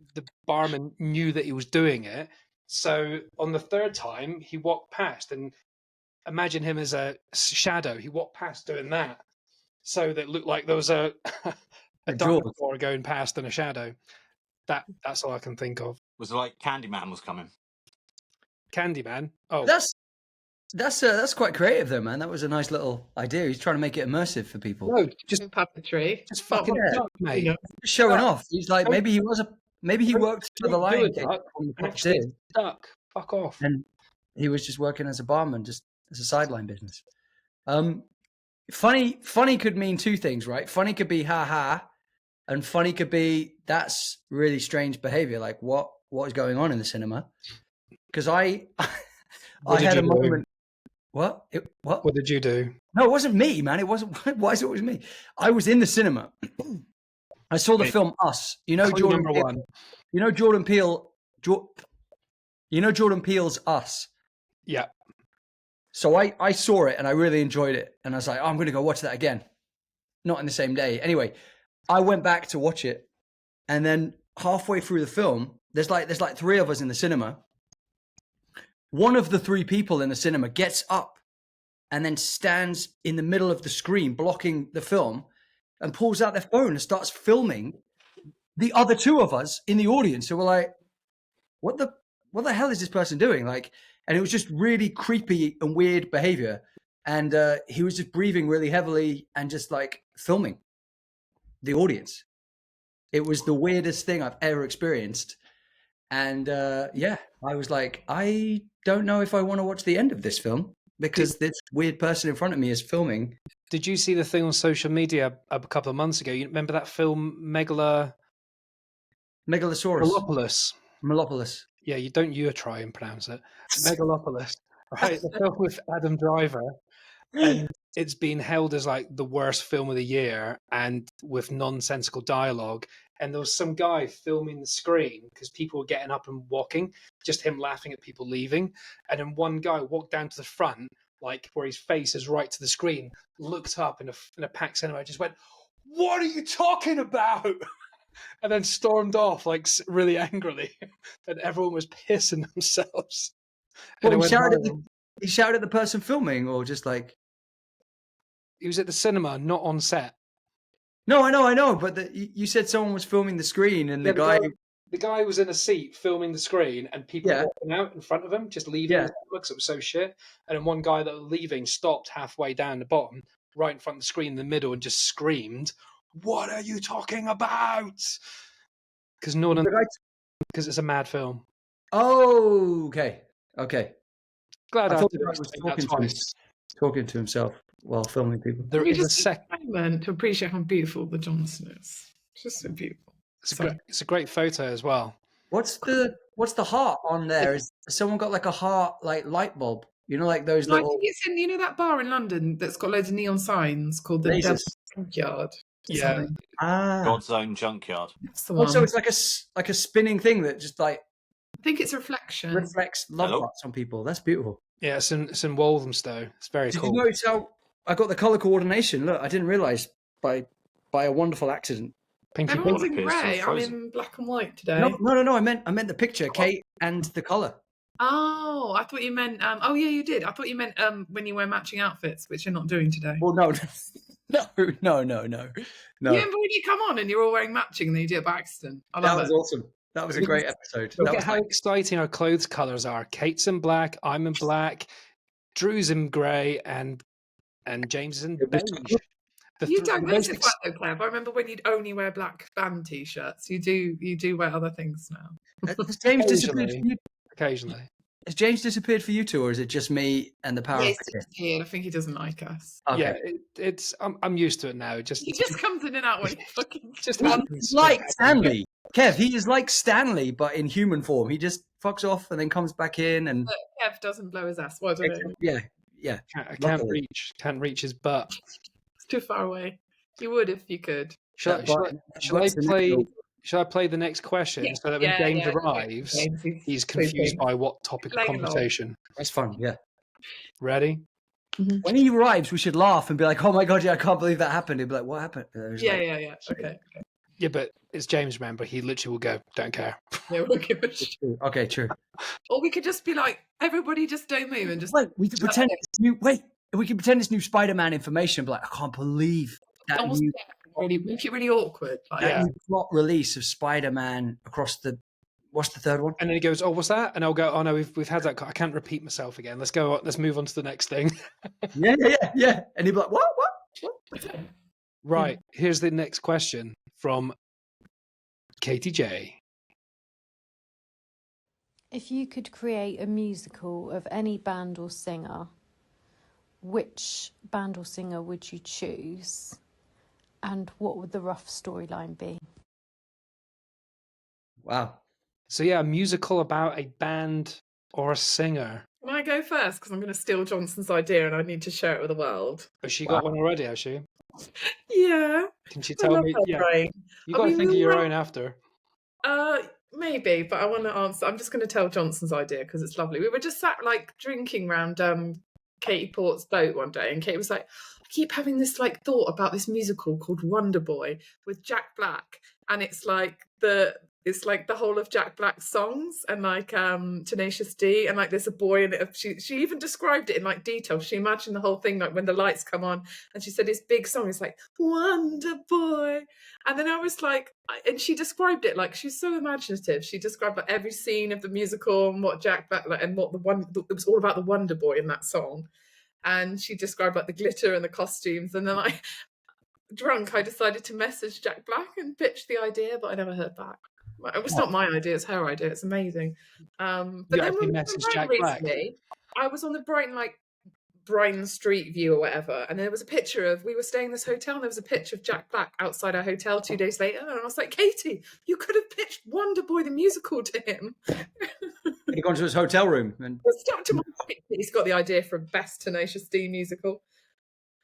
barman knew that he was doing it. So on the third time, he walked past, and imagine him as a shadow. He walked past doing that, so that looked like there was a dinosaur going past in a shadow. That's all I can think of. Was it like Candyman was coming? Candyman. Oh, that's quite creative, though, man. That was a nice little idea. He's trying to make it immersive for people. no, just Puppetry. fucking duck, mate. Just showing off. He's like, maybe he worked for the Don't do Lion a King duck, on the actually, puppeteer, duck. Fuck off. and he was just working as a barman, just as a sideline business. Funny could mean two things, right? Funny could be ha ha, and funny could be that's really strange behavior. Like what is going on in the cinema? Because I had a moment. What? What did you do? No, it wasn't me, man. It wasn't. Why is it always me? I was in the cinema. I saw the film Us. You know, Jordan number Peele, one. You know Jordan Peele. You know Jordan Peele's Us. Yeah. So I saw it and I really enjoyed it, and I was like, I'm going to go watch that again. Not in the same day. Anyway, I went back to watch it, and then halfway through the film, there's like three of us in the cinema. One of the three people in the cinema gets up and then stands in the middle of the screen, blocking the film, and pulls out their phone and starts filming the other two of us in the audience. So we're like, what the hell is this person doing? Like, and it was just really creepy and weird behavior. And he was just breathing really heavily and just like filming the audience. It was the weirdest thing I've ever experienced. And I was like, I don't know if I want to watch the end of this film because this weird person in front of me is filming. Did you see the thing on social media a couple of months ago? You remember that film Megalosaurus. Melopolis. Yeah, you try and pronounce it. Megalopolis. Right, the film with Adam Driver. And it's been held as like the worst film of the year and with nonsensical dialogue. And there was some guy filming the screen because people were getting up and walking, just him laughing at people leaving. And then one guy walked down to the front, like where his face is right to the screen, looked up in a packed cinema, just went, "What are you talking about?" And then stormed off like really angrily. And everyone was pissing themselves. Well, he shouted at the person filming, or just like he was at the cinema, not on set. No, I know, but you said someone was filming the screen, and the guy was in a seat filming the screen, and people were walking out in front of him, just leaving because it was so shit. And then one guy that was leaving stopped halfway down the bottom, right in front of the screen in the middle, and just screamed, "What are you talking about?" Because because it's a mad film. Oh, okay. Glad I I thought did the guy was talking to himself. while filming people. There Can we is a just sec. take a moment to appreciate how beautiful the Johnson is. It's just so beautiful. It's a great photo as well. What's the heart on there? Is someone got like a heart like light bulb? You know, like those No, I little think it's in, you know, that bar in London that's got loads of neon signs called the lasers. Junkyard. Yeah. Ah. God's own junkyard. That's the one. Also, it's like a spinning thing that just like I think it's a reflection. reflects love Hello? hearts on people. That's beautiful. Yeah, it's in Walthamstow. It's very Did cool. you notice how I got the color coordination? Look, I didn't realize by a wonderful accident. Pinky Everyone's pink. in appears to have grey. I'm frozen. in black and white today. No. I meant the picture, Kate, and the color. Oh, I thought you meant. Oh, yeah, you did. I thought you meant when you wear matching outfits, which you're not doing today. Well, no. You remember when you come on and you're all wearing matching, and then you do it by accident? I love That was it. awesome. That was a great episode. Look That at was how exciting our clothes colours are. Kate's in black, I'm in black, Drew's in grey, and James is in It was beige. You don't the make most it quite so clever. I remember when you'd only wear black band t-shirts. You do wear other things now. Has James disappeared Occasionally. for you? Occasionally. Has James disappeared for you two, or is it just me and the power Yes, of the kid? here. I think he doesn't like us. Okay. Yeah, I'm used to it now. He Just comes in and out when he fucking just He's happens. like Stanley. Kev, he is like Stanley, but in human form. He just fucks off and then comes back in and Kev doesn't blow his ass. Well, I don't know. yeah. I Luckily. can't reach his butt. It's too far away. You would if you could. Shall That button- I button- play? Shall I play the next question Yeah, so that when yeah, James yeah, arrives, James, he's please, confused James. by what topic of Playing along. conversation? That's fun, yeah. Ready? When he arrives, we should laugh and be like, "Oh my god, yeah, I can't believe that happened." He'd be like, "What happened?" Yeah. Okay. Yeah, but it's James. Remember, he literally will go, "Don't care." Yeah, we'll give it. Okay, true. Or we could just be like, everybody just don't move and just. Wait, we could pretend it's new. Wait, we could pretend it's new Spider-Man information. But like, I can't believe that Almost new, really make it really awkward. Like, Yeah. new plot release of Spider-Man across the. What's the third one? And then he goes, "Oh, what's that?" And I'll go, "Oh no, we've had that. I can't repeat myself again. Let's go. Let's move on to the next thing." Yeah. And he'd be like, "What? Right. Here's the next question from Katie J. If you could create a musical of any band or singer, which band or singer would you choose? And what would the rough storyline be? Wow." So yeah, a musical about a band or a singer. Can I go first? Because I'm going to steal Johnson's idea and I need to share it with the world. Has she got one already? Has she? Yeah. Can she I tell love me? her Yeah, brain. you I got to mean, think of we your were- own after. Maybe, but I want to answer. I'm just going to tell Johnson's idea because it's lovely. We were just sat like drinking round Katie Port's boat one day, and Kate was like, "I keep having this like thought about this musical called Wonder Boy with Jack Black, and it's like the whole of Jack Black's songs and like Tenacious D, and like there's a boy in it. She even described it in like detail. She imagined the whole thing like when the lights come on, and she said his big song is like Wonder Boy." And then I was like, and she described it like she's so imaginative. She described like every scene of the musical and what Jack Black like, and what it was all about the Wonder Boy in that song. And she described like the glitter and the costumes. And then I decided to message Jack Black and pitch the idea, but I never heard back. It was not my idea; it's her idea. It's amazing. But You then actually when we messaged were Jack Black? recently, I was on the Brighton Street View or whatever, and there was a picture of, we were staying in this hotel, and there was a picture of Jack Black outside our hotel 2 days later, and I was like, Katie, you could have pitched Wonder Boy the musical to him. He'd gone to his hotel room and Stuck to my pocket. He's got the idea for best Tenacious D musical.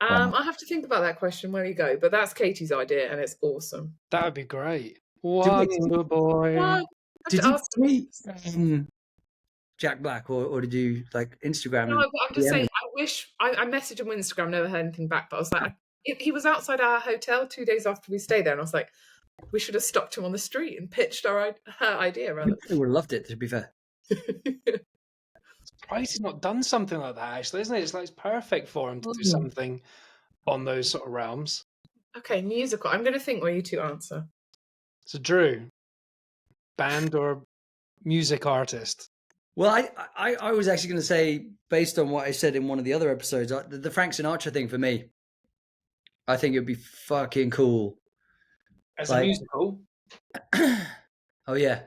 I have to think about that question where you go, but that's Katie's idea, and it's awesome. That would be great. Wonder Boy. Well, I have did to you ask- tweet Jack Black or did you like Instagram? No, and but I'm just DM saying, him? I wish I messaged him on Instagram, never heard anything back, but I was like, he was outside our hotel 2 days after we stayed there, and I was like, we should have stopped him on the street and pitched her idea rather. He would have loved it, to be fair. Surprised he's not done something like that, actually, isn't it? It's like it's perfect for him to do something on those sort of realms. Okay, musical. I'm going to think while you two answer. So, Drew, band or music artist? Well, I was actually going to say, based on what I said in one of the other episodes, the Frank Sinatra thing for me, I think it would be fucking cool. As Like- a musical? Oh, yeah.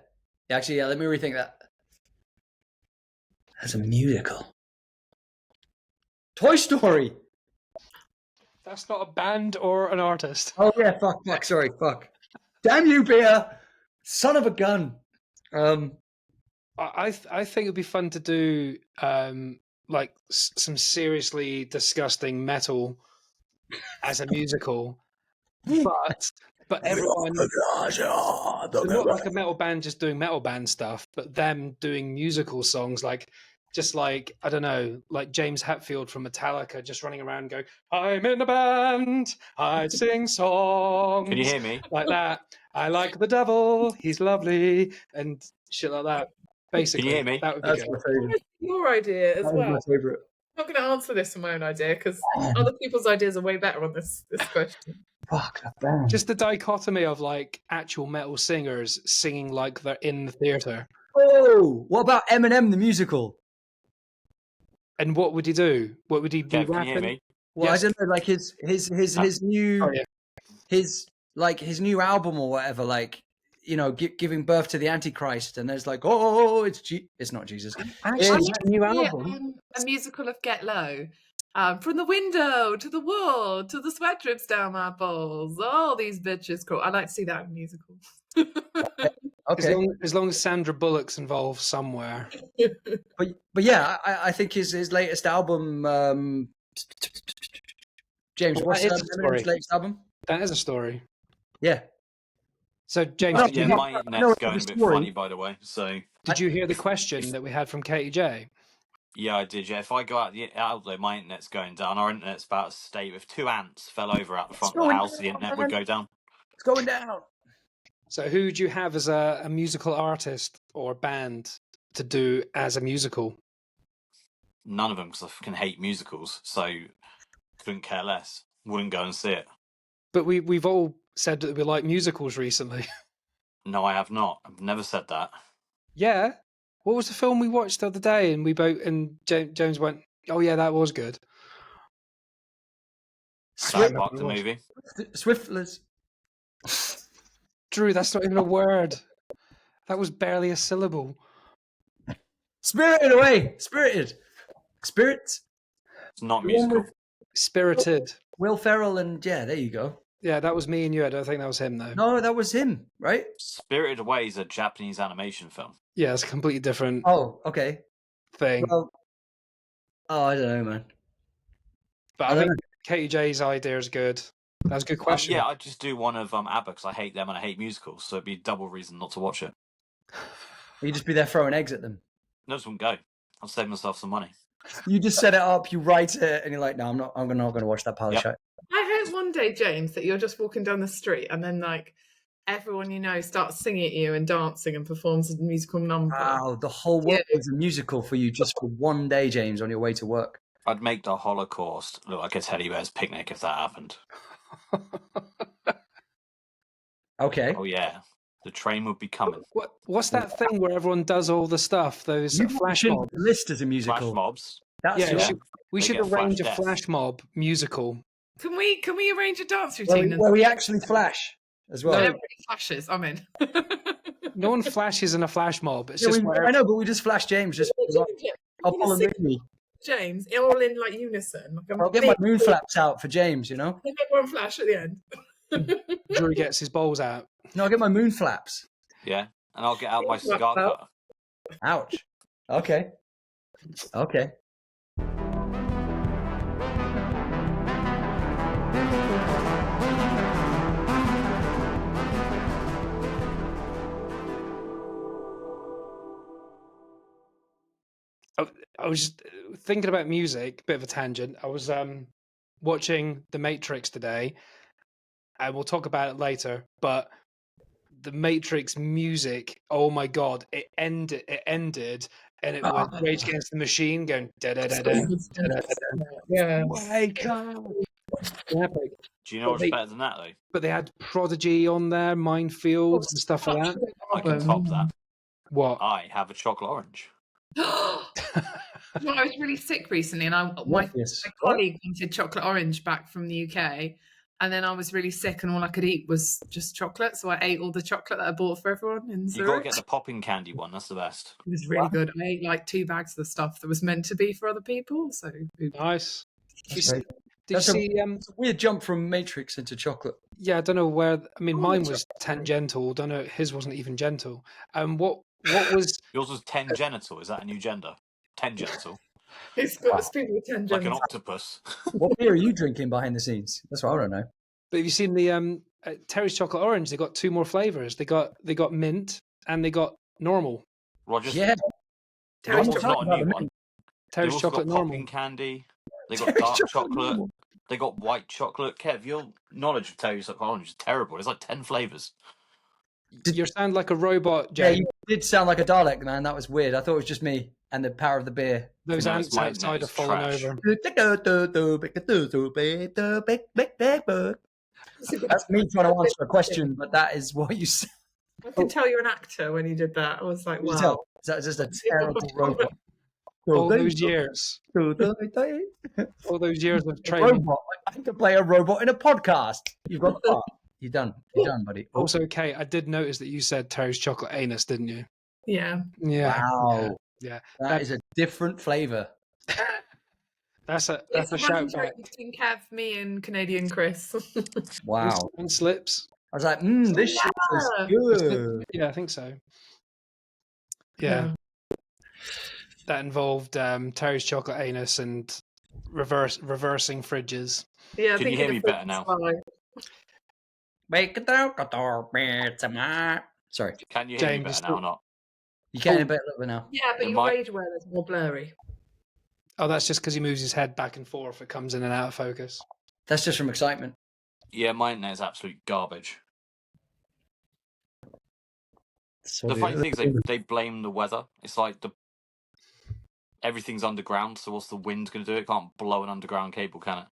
Actually, yeah, let me rethink that. As a musical. Toy Story. That's not a band or an artist. Oh yeah, fuck, sorry, fuck. Damn you, beer, son of a gun. I think it'd be fun to do like some seriously disgusting metal as a musical, but everyone. So not like a metal band just doing metal band stuff, but them doing musical songs like I don't know, like James Hetfield from Metallica just running around going, I'm in a band, I sing songs. Can you hear me? Like that. I like the devil, he's lovely, and shit like that. Basically, hear me? that would be That's good. my favorite. Your idea as That was well. my favorite. I'm not going to answer this from my own idea because other people's ideas are way better on this question. Fuck that band. Just the dichotomy of like actual metal singers singing like they're in the theater. Oh, what about Eminem the musical? And what would he do? What would he be Kev, can you hear rapping? me? Well, Yes. I don't know, like his new Oh, yeah. his new album or whatever, like, you know, giving birth to the Antichrist, and there's like, oh, it's not Jesus. Actually, It's- that new Yeah, album. a musical of Get Low. From the window to the wall to the sweat drips down my balls. All these bitches crawl. I like to see that in a musical. Okay, As long as Sandra Bullock's involved somewhere. but yeah, I think his latest album, James, Well, what's that is a story. Eminem's latest album? That is a story. Yeah, So, James, No, did, you Yeah, hear, my no, internet's going a the bit story. funny, by the way. So did you hear the question that we had from Katie J? yeah, I did. Yeah, if I go out the outlet, my internet's going down. Our internet's about to state if 2 ants fell over out the front of the going house, the internet would go down. it's going down. So, who do you have as a musical artist or band to do as a musical? None of them, because I fucking hate musicals. So couldn't care less. Wouldn't go and see it. But we've all said that we like musicals recently. No, I have not. I've never said that. Yeah. What was the film we watched the other day? And James went, "Oh yeah, that was good." South Swift- Park the movie. Swiftlers. Drew, that's not even a word. That was barely a syllable. Spirited Away. Spirited. Spirits. It's not The one musical. with Spirited. Will Ferrell and yeah, there you go. Yeah, that was me and you. I don't think that was him though. No, that was him, right? Spirited Away is a Japanese animation film. Yeah, it's a completely different Oh, okay. thing. Well, I don't know, man. But I think Katie J's idea is good. That's a good question. Yeah, I'd just do one of ABBA because I hate them and I hate musicals, so it'd be a double reason not to watch it. You just be there throwing eggs at them. No, just wouldn't go. I'll save myself some money. You just set it up, you write it, and you're like, no, I'm not going to watch that pile of shit. I hope one day, James, that you're just walking down the street and then like everyone you know starts singing at you and dancing and performs a musical number. Wow, the whole world is a musical for you just for one day, James, on your way to work. I'd make the Holocaust look like a teddy bear's picnic if that happened. Okay. Oh yeah, the train would be coming. What's that thing where everyone does all the stuff? Those You flash should mobs. list as a musical. Flash mobs. That's Yeah, your- we They should get arrange a flash death. flash mob musical. Can we arrange a dance where routine? we actually flash as well. Everybody flashes. I'm in. No one flashes in a flash mob. It's Yeah, just I know, but we just flash James. Just I'll pull a movie. James, all in like unison. Like I'll get my moon flaps out for James, you know? Everyone flash at the end. Drew gets his balls out. No, I'll get my moon flaps. Yeah, and I'll get out my cigar cutter. Ouch. Okay. Okay. I was just thinking about music, bit of a tangent. I was watching The Matrix today, and we'll talk about it later, but the Matrix music, oh my god, it ended and it was Rage Against the Machine going da-da-da-da. Yeah. Wake up. Epic. Do you know what's better than that though? But they had Prodigy on there, Minefields and stuff like that. I can top that. What? I have a chocolate orange. You know, I was really sick recently, and my colleague wanted chocolate orange back from the UK, and then I was really sick, and all I could eat was just chocolate. So I ate all the chocolate that I bought for everyone in You got to Zurich. get the popping candy one. That's the best. It was really good. I ate like 2 bags of the stuff that was meant to be for other people. So Nice. Did That's you a- see? It's a weird jump from Matrix into chocolate. Yeah, I don't know where. I mean, Oh, mine that's was tangential. Don't know. His wasn't even gentle. What was? Yours was tangenital. Is that a new gender? Tangential, It's got a speed with 10 like an gens. octopus. What beer are you drinking behind the scenes? That's what I don't know. But have you seen the Terry's chocolate orange? They got 2 more flavors. They got mint and they got normal. Roger. Yeah, Terry's Normal's chocolate. not a new one. They've Terry's also chocolate got normal. popping candy. They got Terry's dark chocolate chocolate. normal. They got white chocolate. Kev, your knowledge of Terry's chocolate orange is terrible. There's like 10 flavors. You sound like a robot, Yeah, James. you did sound like a Dalek, man. That was weird. I thought it was just me and the power of the beer. Those No, it's ants my outside net, are it's falling trash. over. That's me trying to answer a question, but that is what you said. I can tell you're an actor when you did that. I was like, Can you wow. tell? Is that just a terrible robot? All those years. All those years of A training. robot. I can play a robot in a podcast. You've got the part. You're done. You're done, buddy. Oh, Also, Kate, I did notice that you said Terry's chocolate anus, didn't you? Yeah. Yeah. wow. Yeah. That is a different flavour. That's a It's a shout running back. joke between Kev, me, and Canadian Chris. Wow. And slips. I was like, this shit is good. Yeah, I think so. Yeah. That involved Terry's chocolate anus and reversing fridges. Yeah, I Can think you hear in me the better now? Sorry. Can you hear me James, better now or not? You can a bit a little bit now. Yeah, but It your might- rage wear is more blurry. Oh, that's just because he moves his head back and forth. It comes in and out of focus. That's just from excitement. Yeah, my internet is absolute garbage. So The funny thing is they blame the weather. It's like everything's underground, so what's the wind going to do? It can't blow an underground cable, can it?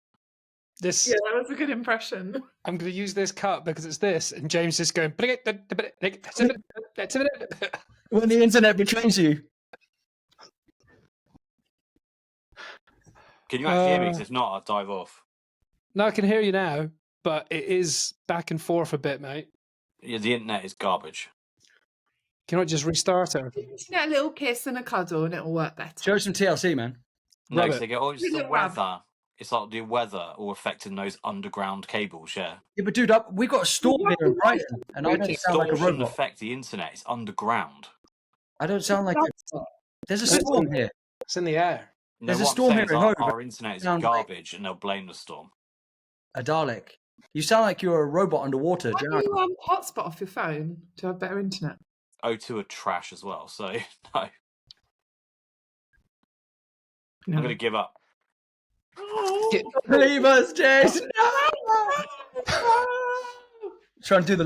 This Yeah, that was a good impression. I'm going to use this cut because it's this, and James is going. when the internet betrays you. Can you actually hear me? 'Cause if not, I'll dive off. No, I can hear you now, but it is back and forth a bit, mate. Yeah, the internet is garbage. Can I just restart it? Get a little kiss and a cuddle, and it'll work better. Show some TLC, man. No, Rub 'cause it. they go, oh, it's Give the it a rub. weather. It's like the weather all affecting those underground cables, yeah. Yeah, but dude, we got a storm here in Brighton, and I don't The sound like a storm shouldn't robot. affect the internet. It's underground. I don't sound like there's a storm here. It's in the air. No, There's a what I'm storm saying here is at our, home. our internet is Sounds like- garbage, and they'll blame the storm. A Dalek. You sound like you're a robot underwater. Why Do you don't know? you hotspot off your phone to have better internet? O2 are trash as well, so no. No. I'm going to give up. Leave us, Jason. Trying to do the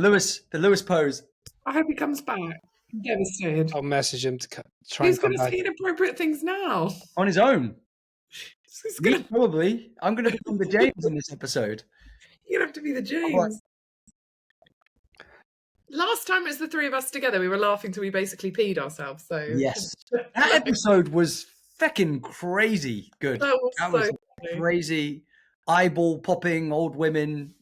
Lewis pose. I hope he comes back. I'm devastated. I'll message him to try Who's and come going to back. say inappropriate things now? On his own. He's Me, going probably. I'm going to become the James in this episode. to have to be the James. What? Last time it was the three of us together, we were laughing till we basically peed ourselves. So Yes. That episode was feckin' crazy good. that was That so was funny. crazy. Eyeball popping, old women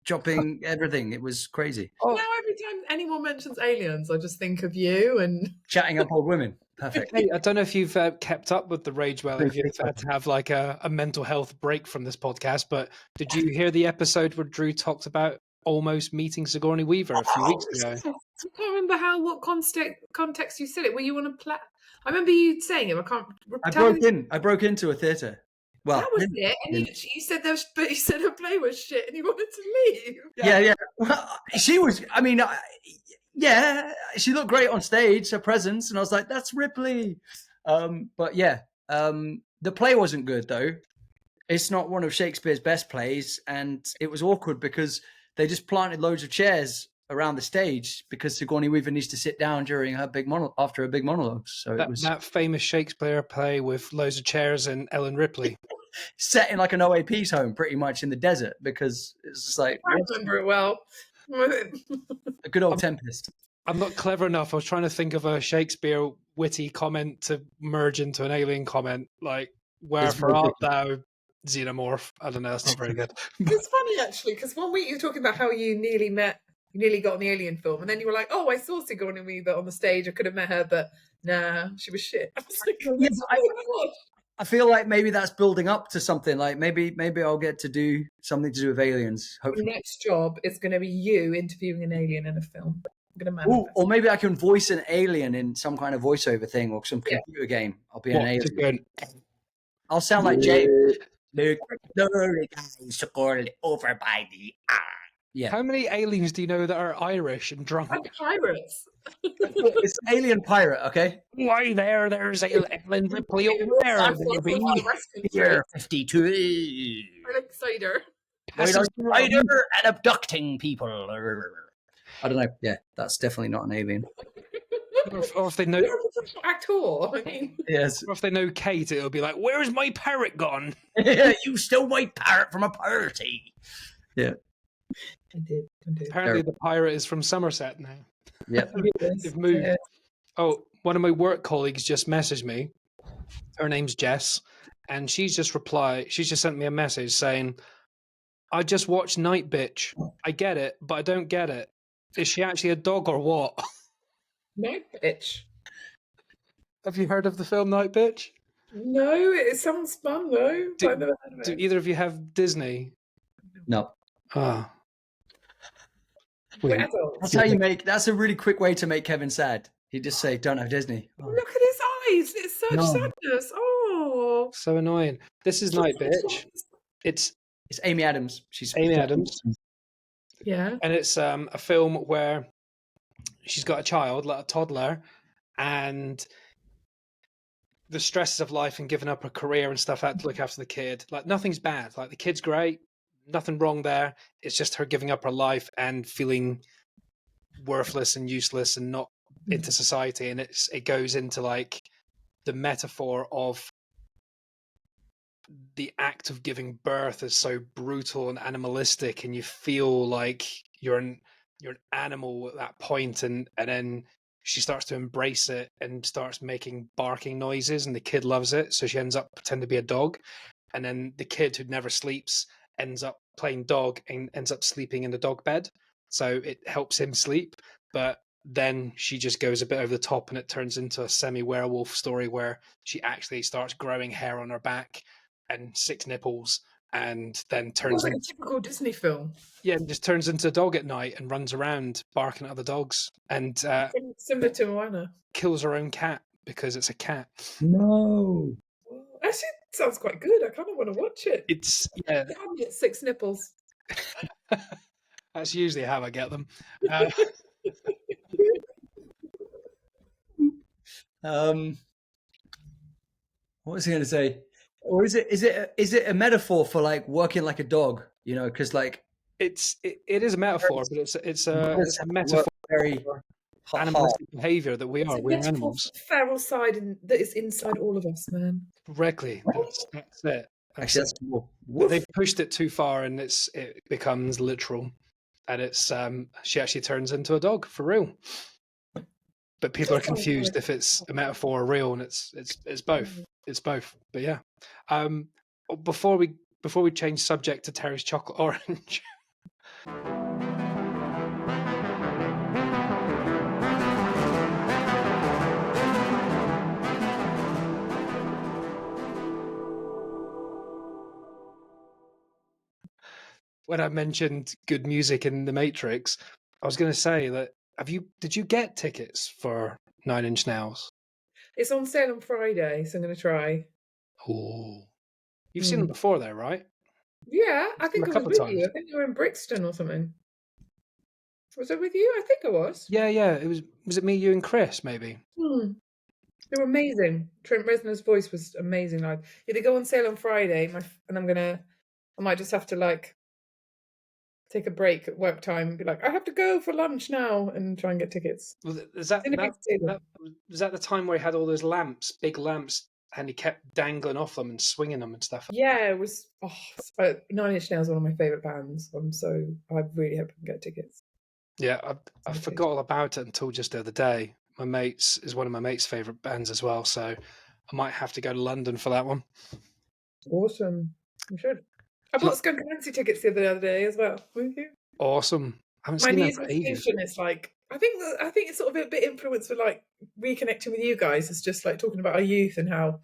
chopping everything. It was crazy. Oh, Now every time anyone mentions aliens, I just think of you and Chatting up old women. Perfect. hey, I don't know if you've kept up with the Rage Well, if you've had to have like a mental health break from this podcast, but did you hear the episode where Drew talked about almost meeting Sigourney Weaver a few weeks ago? I can't remember what context you said it. Were you on a I remember you saying it. I can't. I broke into a theatre. Well, That was it. And you said but you said her play was shit, and you wanted to leave. yeah. Well, she was. I mean, yeah, she looked great on stage. Her presence, and I was like, "That's Ripley." But yeah, the play wasn't good though. It's not one of Shakespeare's best plays, and it was awkward because they just planted loads of chairs around the stage because Sigourney Weaver needs to sit down during her after a big monologue. So it was That famous Shakespeare play with loads of chairs and Ellen Ripley. set in like an OAP's home, pretty much in the desert, because it's just like I remember it well. a good old Tempest. I'm not clever enough. I was trying to think of a Shakespeare witty comment to merge into an alien comment, like "Wherefore very art thou, xenomorph?" I don't know. That's not very good. It's funny actually because one week you were talking about how you nearly got an alien film, and then you were like, "Oh, I saw Sigourney Weaver on the stage. I could have met her, but nah, she was shit." I was like, Yeah, "Oh my gosh." I feel like maybe that's building up to something. Like maybe I'll get to do something to do with aliens. Your Hopefully. next job is going to be you interviewing an alien in a film. I'm going to Ooh, manifest. or maybe I can voice an alien in some kind of voiceover thing or some Yeah. computer game. I'll be an What? Just alien. going, I'll sound like James. Look, the guys called over by the yeah. how many aliens do you know that are Irish and drunk? And pirates. It's Alien Pirate, okay? Why there's Ellen Ripley over there, baby. Year 52. Like cider. Wait on spider and abducting people. I don't know. Yeah, that's definitely not an alien. Or if they know, You're a actor. I mean, Yes. or if they know Kate, it'll be like, "Where's my parrot gone?" You stole my parrot from a party. Yeah. I did. Apparently, the pirate is from Somerset now. Yep. They've moved. Oh, one of my work colleagues just messaged me. Her name's Jess, and she's just sent me a message saying, "I just watched Night Bitch. I get it, but I don't get it. Is she actually a dog or what?" Night Bitch. Have you heard of the film Night Bitch? No, it sounds fun though. Do- I've never heard of Do it. either of you have Disney? No. Ah. We're Wait, adults. That's how you make. That's a really quick way to make Kevin sad. He'd just say, "Don't have Disney." Oh. Look at his eyes. It's such No. sadness. Oh. so annoying. This is Night Bitch. It's It's Amy Adams. She's Amy Adams. Yeah. And it's a film where she's got a child, like a toddler, and the stresses of life and giving up her career and stuff out to look after the kid. Like nothing's bad. Like the kid's great, nothing wrong there. It's just her giving up her life and feeling worthless and useless and not into society. And it goes into like the metaphor of the act of giving birth is so brutal and animalistic, and you feel like you're an animal at that point, and then she starts to embrace it and starts making barking noises, and the kid loves it, so she ends up pretending to be a dog, and then the kid who never sleeps ends up playing dog and ends up sleeping in the dog bed, so it helps him sleep. But then she just goes a bit over the top, and it turns into a semi-werewolf story where she actually starts growing hair on her back and 6 nipples, and then It turns was like a into, typical Disney film. and just turns into a dog at night and runs around barking at other dogs, and Similar to Moana. kills her own cat because it's a cat. No. Actually, it sounds quite good. I kind of want to watch it. It's I get 6 nipples. that's usually how I get them. What was he going to say? Or is it a metaphor for like working like a dog? You know, because like it is a metaphor, but it's a metaphor very for animalistic behavior that we It's are. a We're metaphor animals. for the feral side that is inside all of us, man. Correctly. That's it. That's actually it. that's cool. But they've pushed it too far, and it becomes literal, and it's she actually turns into a dog for real. But people are confused if it's a metaphor or real, and it's both. It's both. But yeah, before we change subject to Terry's chocolate orange. When I mentioned good music in The Matrix, I was going to say that did you get tickets for 9 Inch Nails? It's on sale on Friday, so I'm going to try. Oh, you've seen them before, though, right? Yeah, I think a I was couple with times. you. I think you were in Brixton or something. Was I with you? I think I was. Yeah. It was it me, you, and Chris, maybe? They were amazing. Trent Reznor's voice was amazing. Like, yeah, they go on sale on Friday, and I might just have to like take a break at work time and be like, I have to go for lunch now, and try and get tickets. Is that In a big stadium. was that the time where he had all those lamps, big lamps, and he kept dangling off them and swinging them and stuff? Yeah, it was. Nine Inch Nails is one of my favourite bands. I really hope I can get tickets. Yeah, I forgot all about it until just the other day. My mates is one of my mates' favourite bands as well, so I might have to go to London for that one. Awesome. You should. I bought Skunk Nancy tickets the other day as well. With you? Awesome. I haven't My seen New that Year's for ages. resolution is like I think it's sort of a bit influenced with like reconnecting with you guys. It's just like talking about our youth and how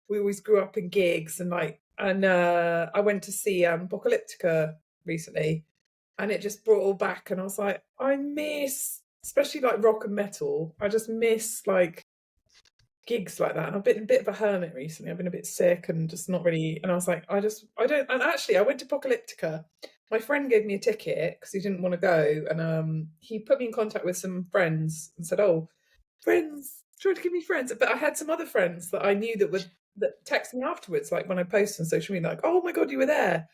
we always grew up in gigs and I went to see Apocalyptica recently, and it just brought all back, and I was like, I miss, especially like rock and metal. I just miss like gigs like that, and I've been a bit of a hermit recently. I've been a bit sick and just not really, and I was like, I don't, and actually I went to Apocalyptica. My friend gave me a ticket because he didn't want to go, and he put me in contact with some friends and said, oh, friends, trying to give me friends. But I had some other friends that I knew that text me afterwards, like when I post on social media, like, oh my god, you were there.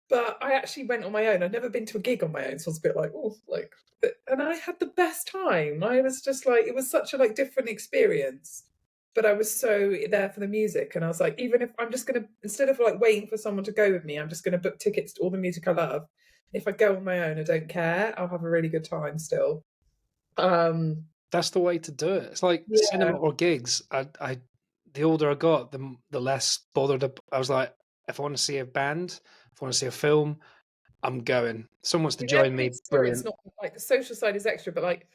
But I actually went on my own. I'd never been to a gig on my own, so I was a bit like, oh, like, and I had the best time. I was just like, it was such a like different experience. But I was so there for the music, and I was like, even if I'm just gonna, instead of like waiting for someone to go with me, I'm just gonna book tickets to all the music I love. If I go on my own, I don't care. I'll have a really good time still. That's the way to do it. It's like cinema or gigs. The older I got, the less bothered I was. Like, if I want to see a band, if I want to see a film, I'm going. Someone wants to join me. Brilliant. It's not like the social side is extra, but like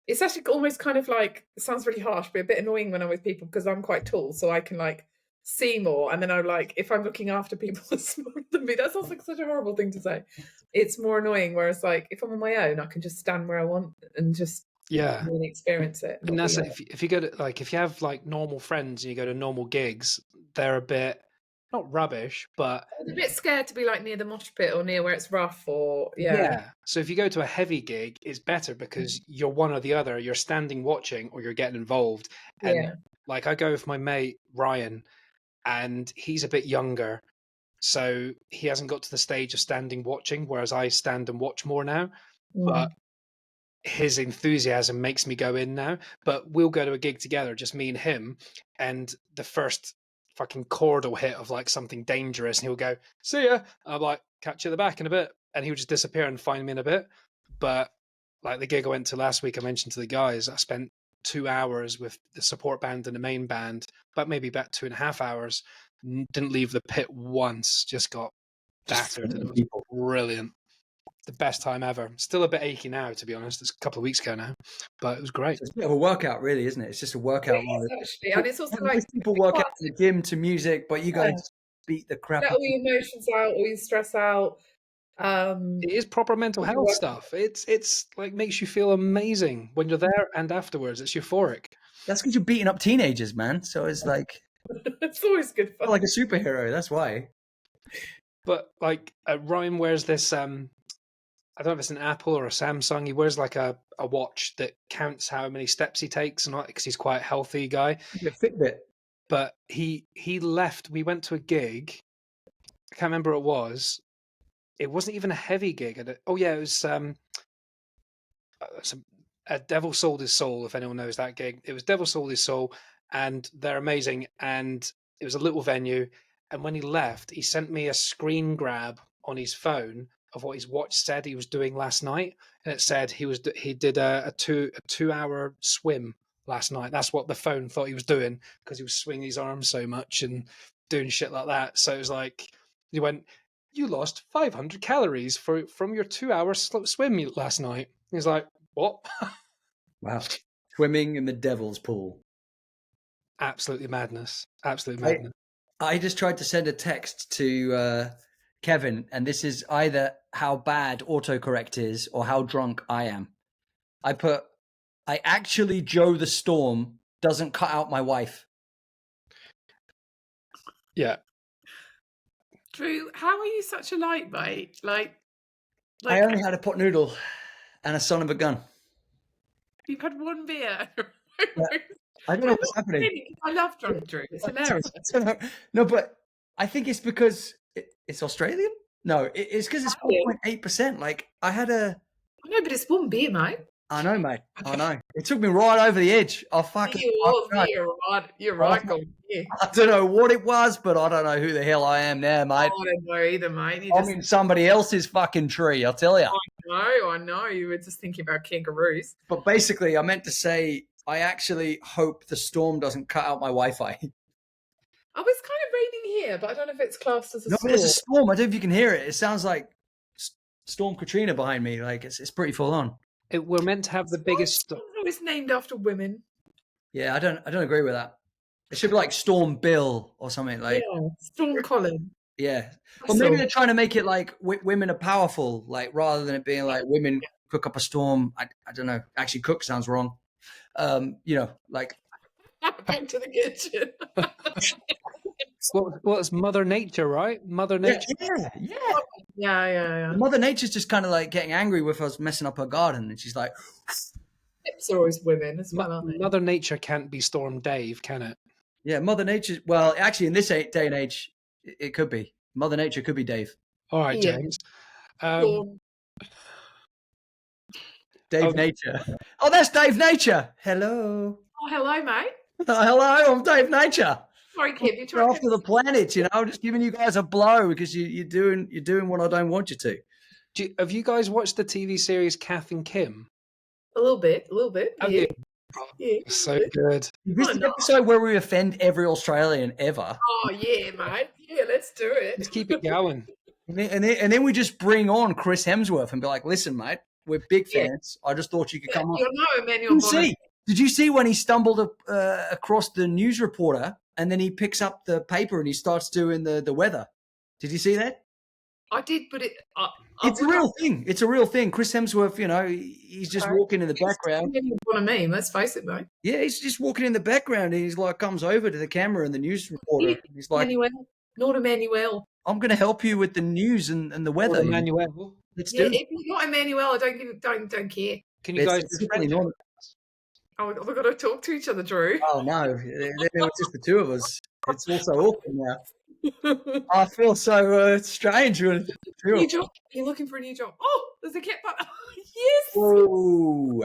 it's actually almost kind of like, it sounds really harsh, but a bit annoying when I'm with people because I'm quite tall, so I can like see more. And then I'm like, if I'm looking after people that are smaller than me, that sounds like such a horrible thing to say. It's more annoying. Whereas like if I'm on my own, I can just stand where I want and just really experience it. And that's it. If you go to like, if you have like normal friends and you go to normal gigs, they're a bit not rubbish, but I'm a bit scared to be like near the mosh pit or near where it's rough or So if you go to a heavy gig, it's better because you're one or the other. You're standing watching or you're getting involved. And like I go with my mate Ryan, and he's a bit younger, so he hasn't got to the stage of standing watching, whereas I stand and watch more now. But his enthusiasm makes me go in now. But we'll go to a gig together, just me and him, and the first fucking chord will hit of like something dangerous, and he'll go, see ya. I'm like, catch you at the back in a bit, and he would just disappear and find me in a bit. But like the gig I went to last week, I mentioned to the guys, I spent 2 hours with the support band and the main band, but maybe about 2.5 hours. Didn't leave the pit once, just got battered, and it was brilliant. The best time ever. Still a bit achy now, to be honest. It's a couple of weeks ago now, but it was great. It's a bit of a workout, really, isn't it? It's just a workout. Actually, and it's also like people work out in the gym to music, but you guys beat the crap. Let all your emotions out, all your stress out. It is proper mental health stuff. It's like makes you feel amazing when you're there and afterwards. It's euphoric. That's because you're beating up teenagers, man. So it's like it's always good fun. Like a superhero. That's why. But like Ryan wears this. I don't know if it's an Apple or a Samsung. He wears like a watch that counts how many steps he takes, and because he's quite a healthy guy. A Fitbit. But he left. We went to a gig. I can't remember what it was. It wasn't even a heavy gig. It was a Devil Sold His Soul, if anyone knows that gig. It was Devil Sold His Soul, and they're amazing. And it was a little venue. And when he left, he sent me a screen grab on his phone of what his watch said he was doing last night, and it said he did a 2 hour swim last night. That's what the phone thought he was doing because he was swinging his arms so much and doing shit like that. So it was like he went, "You lost 500 calories from your 2 hour swim last night." He's like, "What?" Wow, swimming in the devil's pool. Absolutely madness. Absolutely madness. I just tried to send a text to Kevin, and this is either how bad autocorrect is or how drunk I am. I actually Joe the Storm doesn't cut out my wife. Yeah. Drew, how are you such a lightweight? Like I only had a pot noodle and a son of a gun. You've had one beer. Yeah. I don't know what's happening. I love drunk Drew. It's hilarious. No, but I think it's because it's Australian. No, it's because it's 4.8%. Like I had a. No, but it's one beer, mate. I know, mate. I know. It took me right over the edge. You're right. I don't know what it was, but I don't know who the hell I am now, mate. I don't know either, mate. I'm in somebody else's fucking tree, I'll tell you. I know. You were just thinking about kangaroos. But basically, I meant to say, I actually hope the storm doesn't cut out my Wi-Fi. Oh, it's kind of raining here, but I don't know if it's classed as a storm. No, it's a storm. I don't know if you can hear it. It sounds like Storm Katrina behind me. Like it's pretty full on. We're meant to have the biggest. It's named after women. Yeah, I don't agree with that. It should be like Storm Bill or something like. Yeah, Storm Colin. Yeah. Or maybe So- they're trying to make it like women are powerful, like rather than it being like women cook up a storm. I don't know. Actually, cook sounds wrong. You know, like Back to the kitchen. What's Mother Nature, right? Mother Nature. Yeah. Mother Nature's just kind of like getting angry with us messing up her garden, and she's like, Hips are always women as well, aren't they? Mother Nature can't be Storm Dave, can it? yeah, Mother Nature. Well, actually, in this day and age, it could be. Mother Nature could be Dave. All right, Yeah. James. Storm. Dave Oh. Nature. Oh, that's Dave Nature. Hello. Oh, hello, mate. Hello, I'm Dave Nature. Sorry, kid. You're We're trying off to the planet, you know. I'm just giving you guys a blow because you're doing what I don't want you to. Have you guys watched the TV series Kath and Kim? a little bit. Have Yeah. you? Yeah. So good. This is Oh, the no. episode where we offend every Australian ever. Oh yeah, mate. Yeah, let's do it. Let's keep it going. And then we just bring on Chris Hemsworth and be like, listen, mate, we're big Yeah. fans. I just thought you could come on. You'll know Emmanuel Bonnet. Did you see when he stumbled across the news reporter and then he picks up the paper and he starts doing the weather? Did you see that? I did, but It's a real thing. It's a real thing. Chris Hemsworth, you know, he's just walking in the background. What I mean, let's face it, mate. Yeah, he's just walking in the background and he's like, comes over to the camera and the news reporter. And he's like, Not Emmanuel. I'm going to help you with the news and the weather. Emmanuel. Let's Yeah, do it. if you're not Emmanuel, I don't care. Can you guys It's be definitely friends? not. Oh, we've got to talk to each other, Drew. Oh, no. It was just the two of us. It's all so awkward now. I feel so strange. New job. You're looking for a new job. Oh, there's a cat button. Yes. Whoa.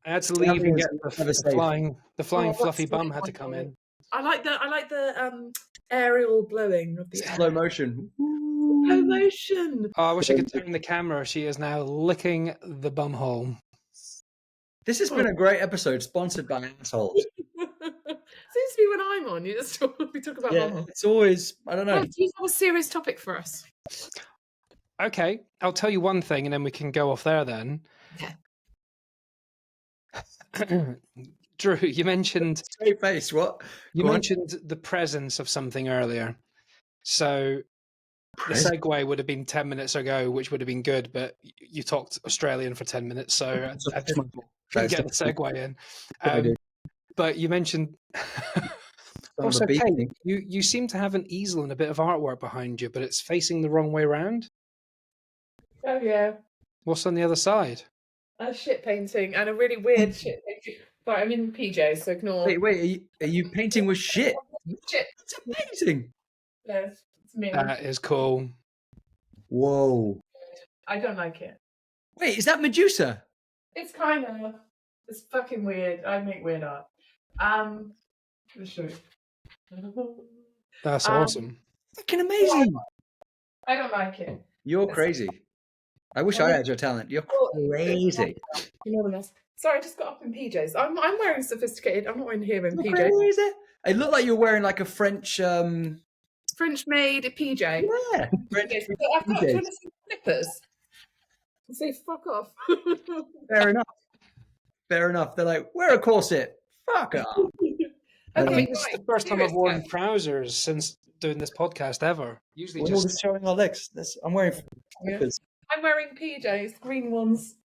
I had to leave and get Have a the safe. flying Oh, fluffy that's bum really had to come in. I like the aerial blowing of the Slow motion. slow motion. Oh, I wish I could turn the camera. She is now licking the bum hole. This has been a great episode sponsored by assholes. Seems to be when I'm on. You just we talk about Yeah, mama. it's always, I don't know. Oh, do you have a serious topic for us? Okay, I'll tell you one thing and then we can go off there then. Drew, you mentioned Straight face, what? you Go on. mentioned the presence of something earlier. So the segue would have been 10 minutes ago, which would have been good, but you talked Australian for 10 minutes, so I didn't get the segue in. But you mentioned also, a beak Kate, thing. you seem to have an easel and a bit of artwork behind you, but it's facing the wrong way around. Oh yeah, What's on the other side? a shit painting and a really weird shit painting. But I'm in PJs, so ignore. Wait, are you painting with shit? Shit. It's amazing. Yes, it's me. That is cool. Whoa. I don't like it. Wait, is that Medusa? It's it's fucking weird. I make weird art. Let's show you. That's Um, awesome. Fucking amazing. I don't like it. You're crazy. I wish I had your talent. You're crazy. You know the mess. Sorry, I just got up in PJs. I'm wearing sophisticated. I'm not in here in You're PJs. crazy. It looked like you're wearing like a French, French made PJ. yeah. French Yes, but I've got PJs. 20 slippers. Say fuck off. Fair enough. Fair enough. They're like, wear a corset. Fuck off. I Okay, think this is the right, first time I've serious worn now. trousers since doing this podcast ever. Usually We're all just showing our legs. I'm wearing slippers. I'm wearing PJs, green ones.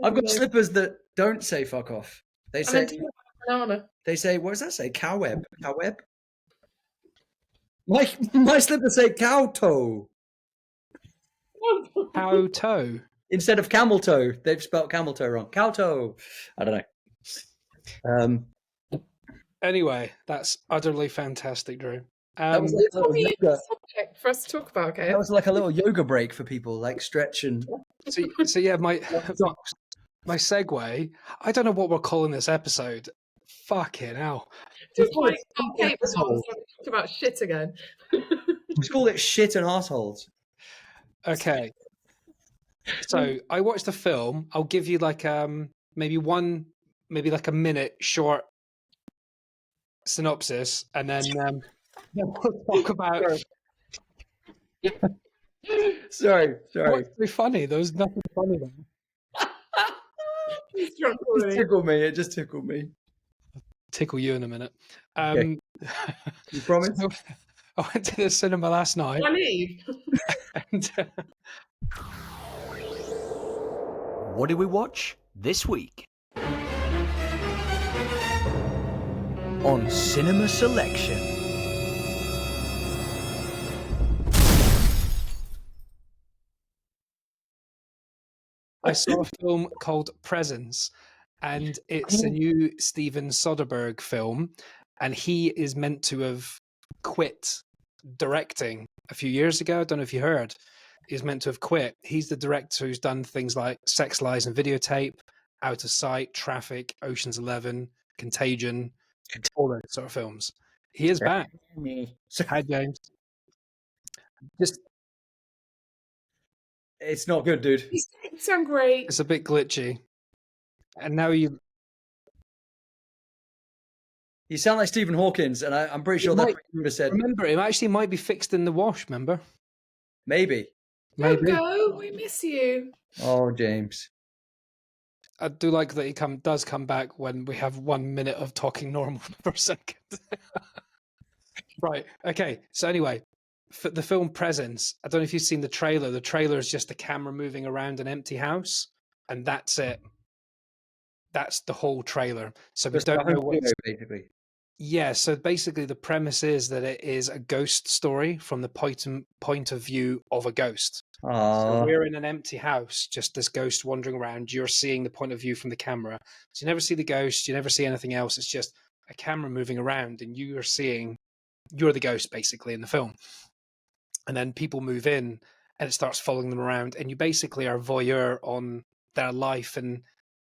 I've got slippers that don't say fuck off. They And say, then banana. what does that say? Cowweb. Cowweb? My slippers say cow toe. cow toe. Instead of camel toe, they've spelled camel toe wrong. Cow toe. I don't know. Anyway, that's utterly fantastic, Drew. That was This like a will little be a yoga. subject for us to talk about, okay? That was like a little yoga break for people, like stretch and So yeah, my segue. I don't know what we're calling this episode. Fucking hell. Just call like it okay, assholes. talk about shit again. we call it shit and assholes. Okay. So I watched the film. I'll give you like maybe like a minute short synopsis, and then we'll talk about Sorry. what's really funny. There was nothing funny there. He's drunk It already. tickled me. It just tickled me. tickle you in a minute. Okay. You promise? So I went to the cinema last night, I leave. and What did we watch this week? On Cinema Selection. I saw a film called Presence, and it's a new Steven Soderbergh film, and he is meant to have quit directing a few years ago. I don't know if you heard. He's meant to have quit. He's the director who's done things like Sex, Lies, and Videotape, Out of Sight, Traffic, Ocean's 11, Contagion, all those sort of films. He is back. Hi, James. Just It's not good, dude. You sound great. it's a bit glitchy, and now you sound like Stephen Hawkins, and I'm pretty sure that's might- what you would have said. remember it actually might be fixed in the wash. Remember, Maybe. Don't maybe. go. We miss you. Oh, James. I do like that he does come back when we have 1 minute of talking normal for a second. Right. Okay. So anyway, for the film Presence, I don't know if you've seen the trailer. The trailer is just the camera moving around an empty house, and that's it. That's the whole trailer. So we Just don't know what. basically. Yeah. So basically, the premise is that it is a ghost story from the point of view of a ghost. So Aww. we're in an empty house, just this ghost wandering around. You're seeing the point of view from the camera. So you never see the ghost, you never see anything else. It's just a camera moving around, and you're the ghost basically in the film. And then people move in, and it starts following them around, and you basically are voyeur on their life and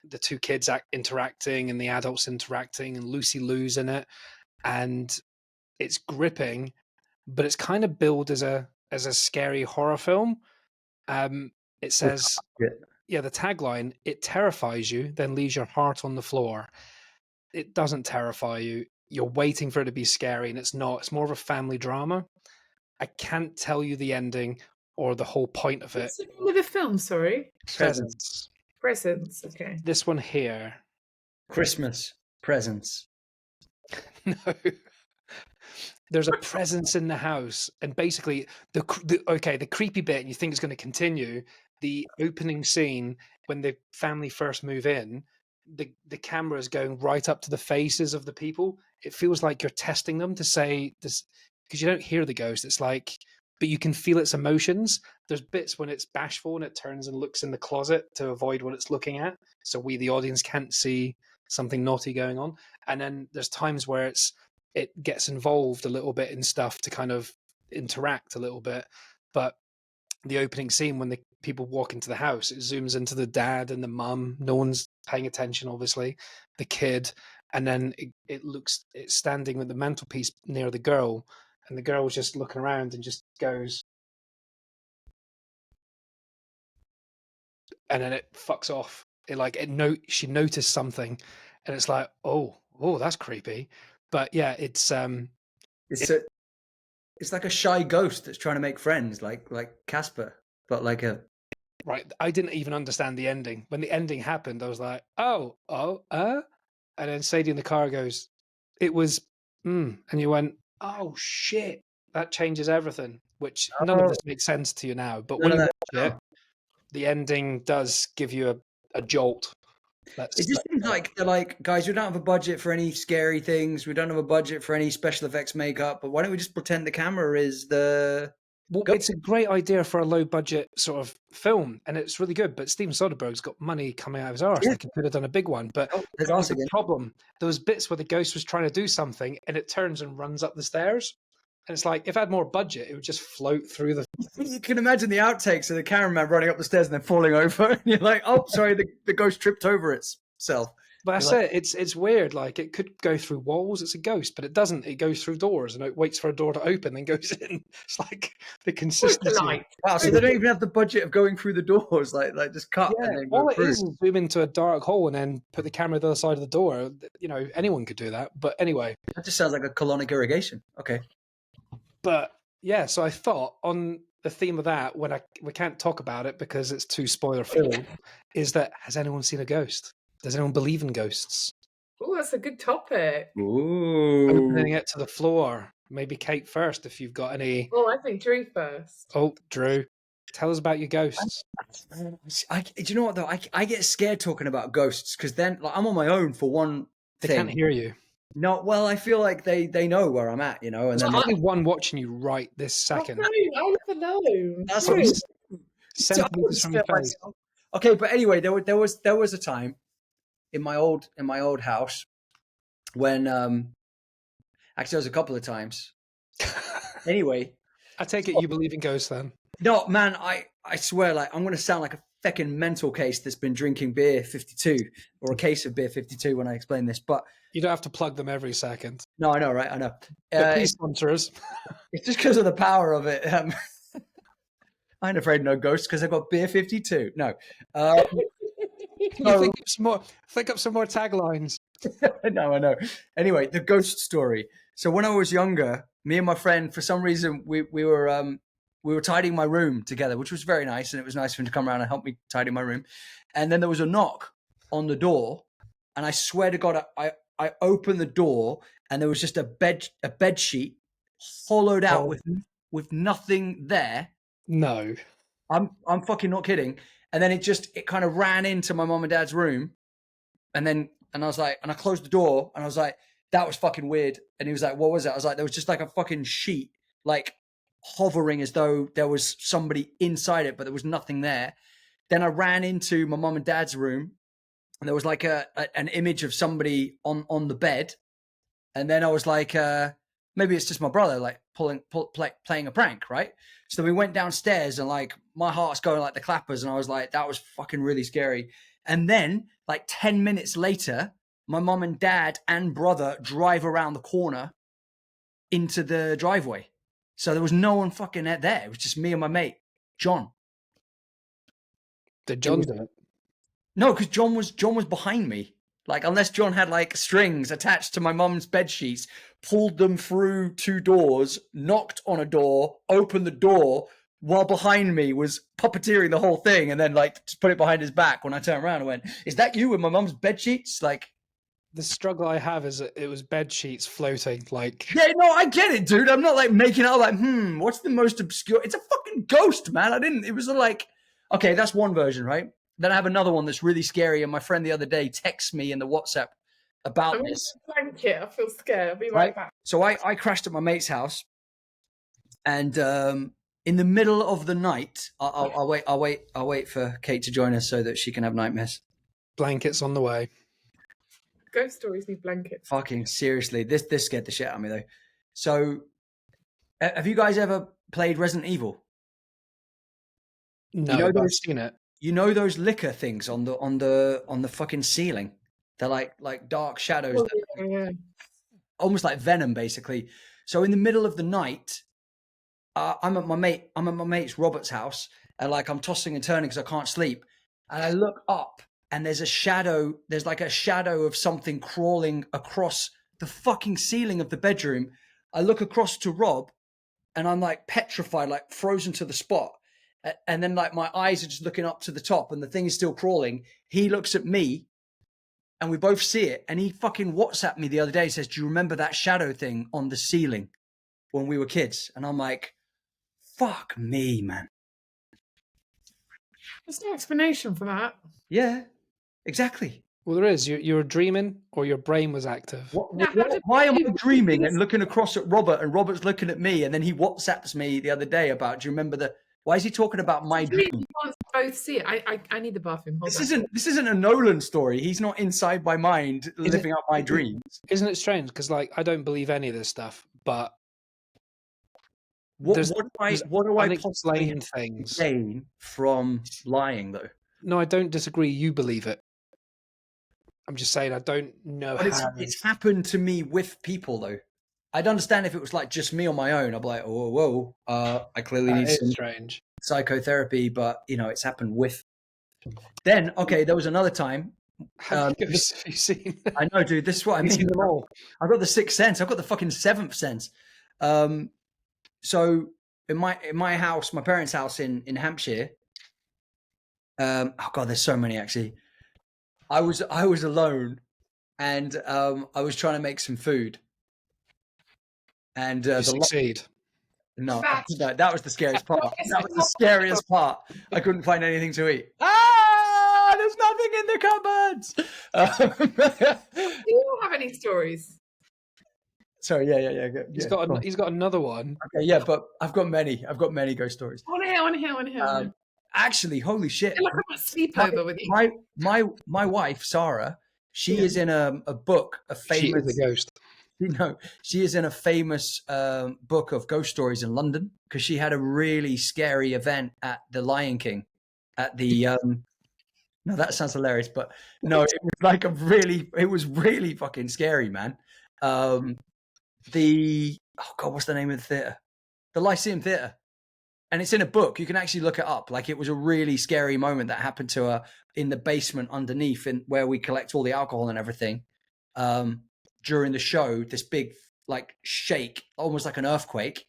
the two kids interacting and the adults interacting, and Lucy Lou's in it, and it's gripping, but it's kind of billed as a scary horror film. It says, the tagline, "It terrifies you, then leaves your heart on the floor." It doesn't terrify you. You're waiting for it to be scary, and it's not. It's more of a family drama. I can't tell you the ending or the whole point of it. What's the name of the film? Sorry. Presents. Presents. Okay. This one here. Christmas presents. No. There's a presence in the house, and basically the creepy bit, and you think it's going to continue. The opening scene when the family first move in, the camera is going right up to the faces of the people. It feels like you're testing them to say this, because you don't hear the ghost. It's like, but you can feel its emotions. There's bits when it's bashful and it turns and looks in the closet to avoid what it's looking at, so we, the audience, can't see something naughty going on. And then there's times where it gets involved a little bit in stuff to kind of interact a little bit. But the opening scene, when the people walk into the house, it zooms into the dad and the mum. No one's paying attention, obviously. The kid, and then it's standing with the mantelpiece near the girl, and the girl's just looking around and just goes, and then it fucks off. She noticed something, and it's like, oh, that's creepy. But yeah, it's like a shy ghost that's trying to make friends, like Casper, but like a. Right. I didn't even understand the ending. When the ending happened, I was like, and then Sadie in the car goes, "It was," and you went, "Oh shit, that changes everything." Which none of this makes sense to you now, but when you watch it, the ending does give you a jolt. It just seems like they're like, guys, we don't have a budget for any scary things. We don't have a budget for any special effects makeup. But why don't we just pretend the camera is the? Well, it's a great idea for a low budget sort of film, and it's really good. But Steven Soderbergh's got money coming out of his arse. Yeah. Like, he could have done a big one. But there's was the problem. There was bits where the ghost was trying to do something, and it turns and runs up the stairs. And it's like, if it had more budget, it would just float through the. You can imagine the outtakes of the cameraman running up the stairs and then falling over. And you're like, oh, sorry, the ghost tripped over itself. But that's it. It's weird. Like, it could go through walls. It's a ghost, but it doesn't. It goes through doors, and it waits for a door to open, then goes in. It's like the consistency. Wow, so they don't even have the budget of going through the doors. Like just cut. Yeah, and then all go it through. is zoom into a dark hole and then put the camera to the other side of the door. Anyone could do that. But anyway, that just sounds like a colonic irrigation. Okay. But yeah, so I thought on the theme of that, we can't talk about it because it's too spoiler filled, is that, has anyone seen a ghost? Does anyone believe in ghosts? Oh, that's a good topic. Ooh. Opening it to the floor. Maybe Kate first, if you've got any. Oh, I think Drew first. Oh, Drew, tell us about your ghosts. Do you know what though? I get scared talking about ghosts because then like, I'm on my own for one They thing. can't hear you. No, well, I feel like they know where I'm at, you know, and There's then only one watching you right this second. I live alone. that's Drew. what I'm Centimeters from your face. Okay, but anyway, there was a time in my old house when actually there was a couple of times. Anyway, I take it you believe in ghosts then. no, man, I swear, like I'm gonna sound like a fucking mental case that's been drinking beer 52 or a case of beer 52 when I explain this, but You don't have to plug them every second. no, I know, right? I know. But please sponsor us. It's just because of the power of it. I ain't afraid of no ghosts because I've got beer 52. No. You think up some more taglines. No, I know. Anyway, the ghost story. So when I was younger, me and my friend, for some reason, we were tidying my room together, which was very nice, and it was nice for him to come around and help me tidy my room. And then there was a knock on the door, and I swear to God, I opened the door, and there was just a bed sheet hollowed out with nothing there. No. I'm fucking not kidding. And then it kind of ran into my mom and dad's room, and I was like, and I closed the door, and I was like, that was fucking weird. And he was like, what was it? I was like, there was just like a fucking sheet, like hovering as though there was somebody inside it, but there was nothing there. Then I ran into my mom and dad's room, and there was like an image of somebody on the bed. And then I was like, maybe it's just my brother like playing a prank, right? So we went downstairs, and like my heart's going like the clappers, and I was like, that was fucking really scary. And then like 10 minutes later, my mom and dad and brother drive around the corner into the driveway. So there was no one fucking there. It was just me and my mate, John. Did John do it? No, because John was behind me. Like, unless John had like strings attached to my mum's bed sheets, pulled them through two doors, knocked on a door, opened the door, while behind me was puppeteering the whole thing, and then like just put it behind his back when I turned around and went, "Is that you with my mum's bed sheets?" Like, the struggle I have is that it was bed sheets floating. Like, yeah, no, I get it, dude. I'm not like making it up. Like, what's the most obscure? It's a fucking ghost, man. It was like, okay, that's one version, right? Then I have another one that's really scary, and my friend the other day texts me in the WhatsApp about this. Blanket. I feel scared. I'll be right back. So I crashed at my mate's house, and in the middle of the night, I'll wait for Kate to join us so that she can have nightmares. Blankets on the way. Ghost stories need blankets. Fucking seriously, this scared the shit out of me though. So, have you guys ever played Resident Evil? No, but I've seen it. You know those liquor things on the fucking ceiling? They're like dark shadows, yeah. Almost like venom, basically. So in the middle of the night, I'm at my mate's Robert's house, and like I'm tossing and turning because I can't sleep, and I look up, and there's a shadow. There's like a shadow of something crawling across the fucking ceiling of the bedroom. I look across to Rob, and I'm like petrified, like frozen to the spot. And then like my eyes are just looking up to the top, and the thing is still crawling. He looks at me, and we both see it. And he fucking WhatsApped me the other day. He says, "Do you remember that shadow thing on the ceiling when we were kids?" And I'm like, fuck me, man. There's no explanation for that. Yeah, exactly. Well, there is. You were dreaming, or your brain was active. Why am I dreaming and looking across at Robert, and Robert's looking at me, and then he WhatsApps me the other day about, "Do you remember the..." Why is he talking about my dream? You can't both see it. I need the bathroom. Hold This on. isn't a Nolan story. He's not inside my mind living out my dreams. Isn't it strange? Because like I don't believe any of this stuff, but What there's do I possibly unexplained things gain from lying, though? No, I don't disagree. You believe it. I'm just saying I don't know But how. it's happened to me with people, though. I'd understand if it was like just me on my own. I'd be like, "Oh, whoa, I clearly need some strange psychotherapy," but you know, it's happened with. Then, okay, there was another time. How many ghosts have you seen? I know, dude. This is what I mean. Them all. I've got the sixth sense. I've got the fucking seventh sense. So in my house, my parents' house in Hampshire. Oh god, there's so many actually. I was alone, and I was trying to make some food, and You the succeed. no, That's- that was the scariest part. Yes, That I was the can't scariest part. I couldn't find anything to eat. There's nothing in the cupboards. Do you have any stories? Sorry, yeah. He's yeah, got go on. he's got another one. Okay, yeah, but I've got many ghost stories. I want to hear. Actually, holy shit! Look at my sleepover with you. My wife Sarah, she is in a book, a She famous. is a ghost. She is in a famous book of ghost stories in London because she had a really scary event at the Lion King, at the. No, that sounds hilarious, but no, it was like it was really fucking scary, man. Oh God, what's the name of the theater? The Lyceum Theater. And it's in a book. You can actually look it up. Like, it was a really scary moment that happened to her in the basement underneath, where we collect all the alcohol and everything. During the show, this big like shake, almost like an earthquake,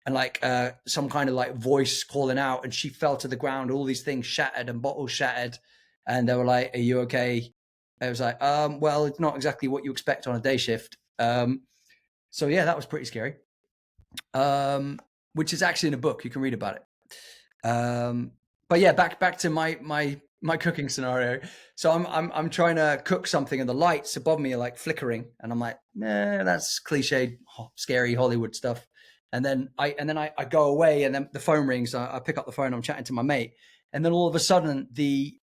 and like some kind of like voice calling out, and she fell to the ground. All these things shattered and bottles shattered, and they were like, "Are you okay?" I was like, "Well, it's not exactly what you expect on a day shift." So yeah, that was pretty scary. Which is actually in a book. You can read about it. But yeah, back to my cooking scenario. So I'm trying to cook something, and the lights above me are like flickering, and I'm like, nah, that's cliched, scary Hollywood stuff. And then I go away, and then the phone rings. I pick up the phone. I'm chatting to my mate, and then all of a sudden the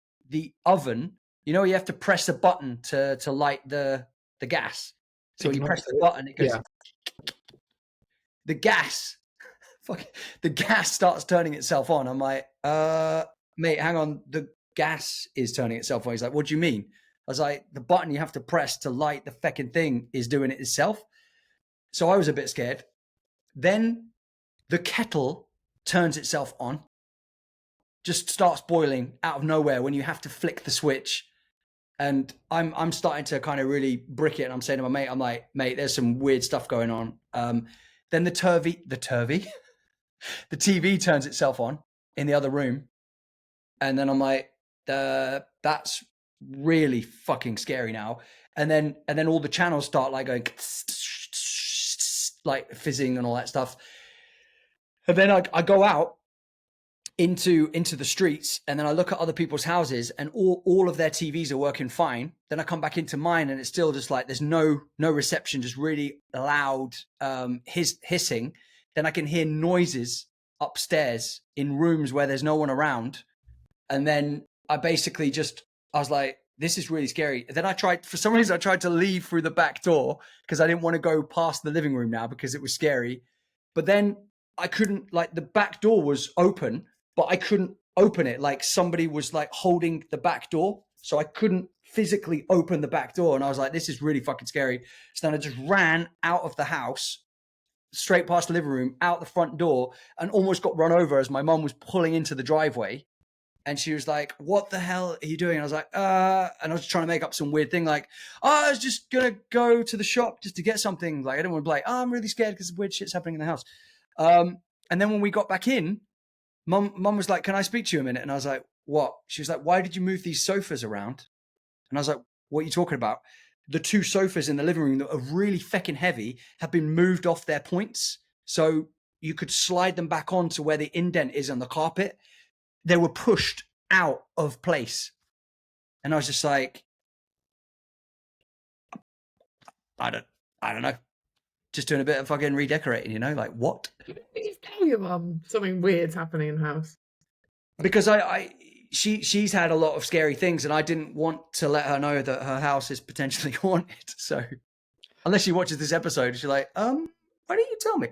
oven, you know, you have to press a button to light the gas. So you press the button, it goes. Yeah. The gas starts turning itself on. I'm like, mate, hang on. The gas is turning itself on. He's like, what do you mean? I was like, the button you have to press to light the fucking thing is doing it itself. So I was a bit scared. Then the kettle turns itself on, just starts boiling out of nowhere when you have to flick the switch. And I'm starting to kind of really brick it. And I'm saying to my mate, I'm like, mate, there's some weird stuff going on. Then the TV turns itself on in the other room. And then I'm like, that's really fucking scary now. And then all the channels start like going like fizzing and all that stuff. And then I go out into the streets, and then I look at other people's houses, and all of their TVs are working fine. Then I come back into mine, and it's still just like there's no reception, just really loud hissing. Then I can hear noises upstairs in rooms where there's no one around. And then I basically I was like, this is really scary. And then for some reason I tried to leave through the back door because I didn't want to go past the living room now because it was scary. But then I couldn't, like, the back door was open, but I couldn't open it. Like, somebody was like holding the back door. So I couldn't physically open the back door. And I was like, this is really fucking scary. So then I just ran out of the house, straight past the living room, out the front door, and almost got run over as my mum was pulling into the driveway. And she was like, what the hell are you doing? And I was like, and I was trying to make up some weird thing like, I was just going to go to the shop just to get something. Like, I didn't want to be like, I'm really scared because weird shit's happening in the house. And then when we got back in, mum was like, can I speak to you a minute? And I was like, what? She was like, why did you move these sofas around? And I was like, what are you talking about? The two sofas in the living room that are really feckin' heavy have been moved off their points. So you could slide them back on to where the indent is on the carpet. They were pushed out of place. And I was just like, I don't know. Just doing a bit of fucking redecorating, you know, like what? You tell your mum something weird's happening in the house. Because she's had a lot of scary things, and I didn't want to let her know that her house is potentially haunted. So unless she watches this episode, she's like, why didn't you tell me?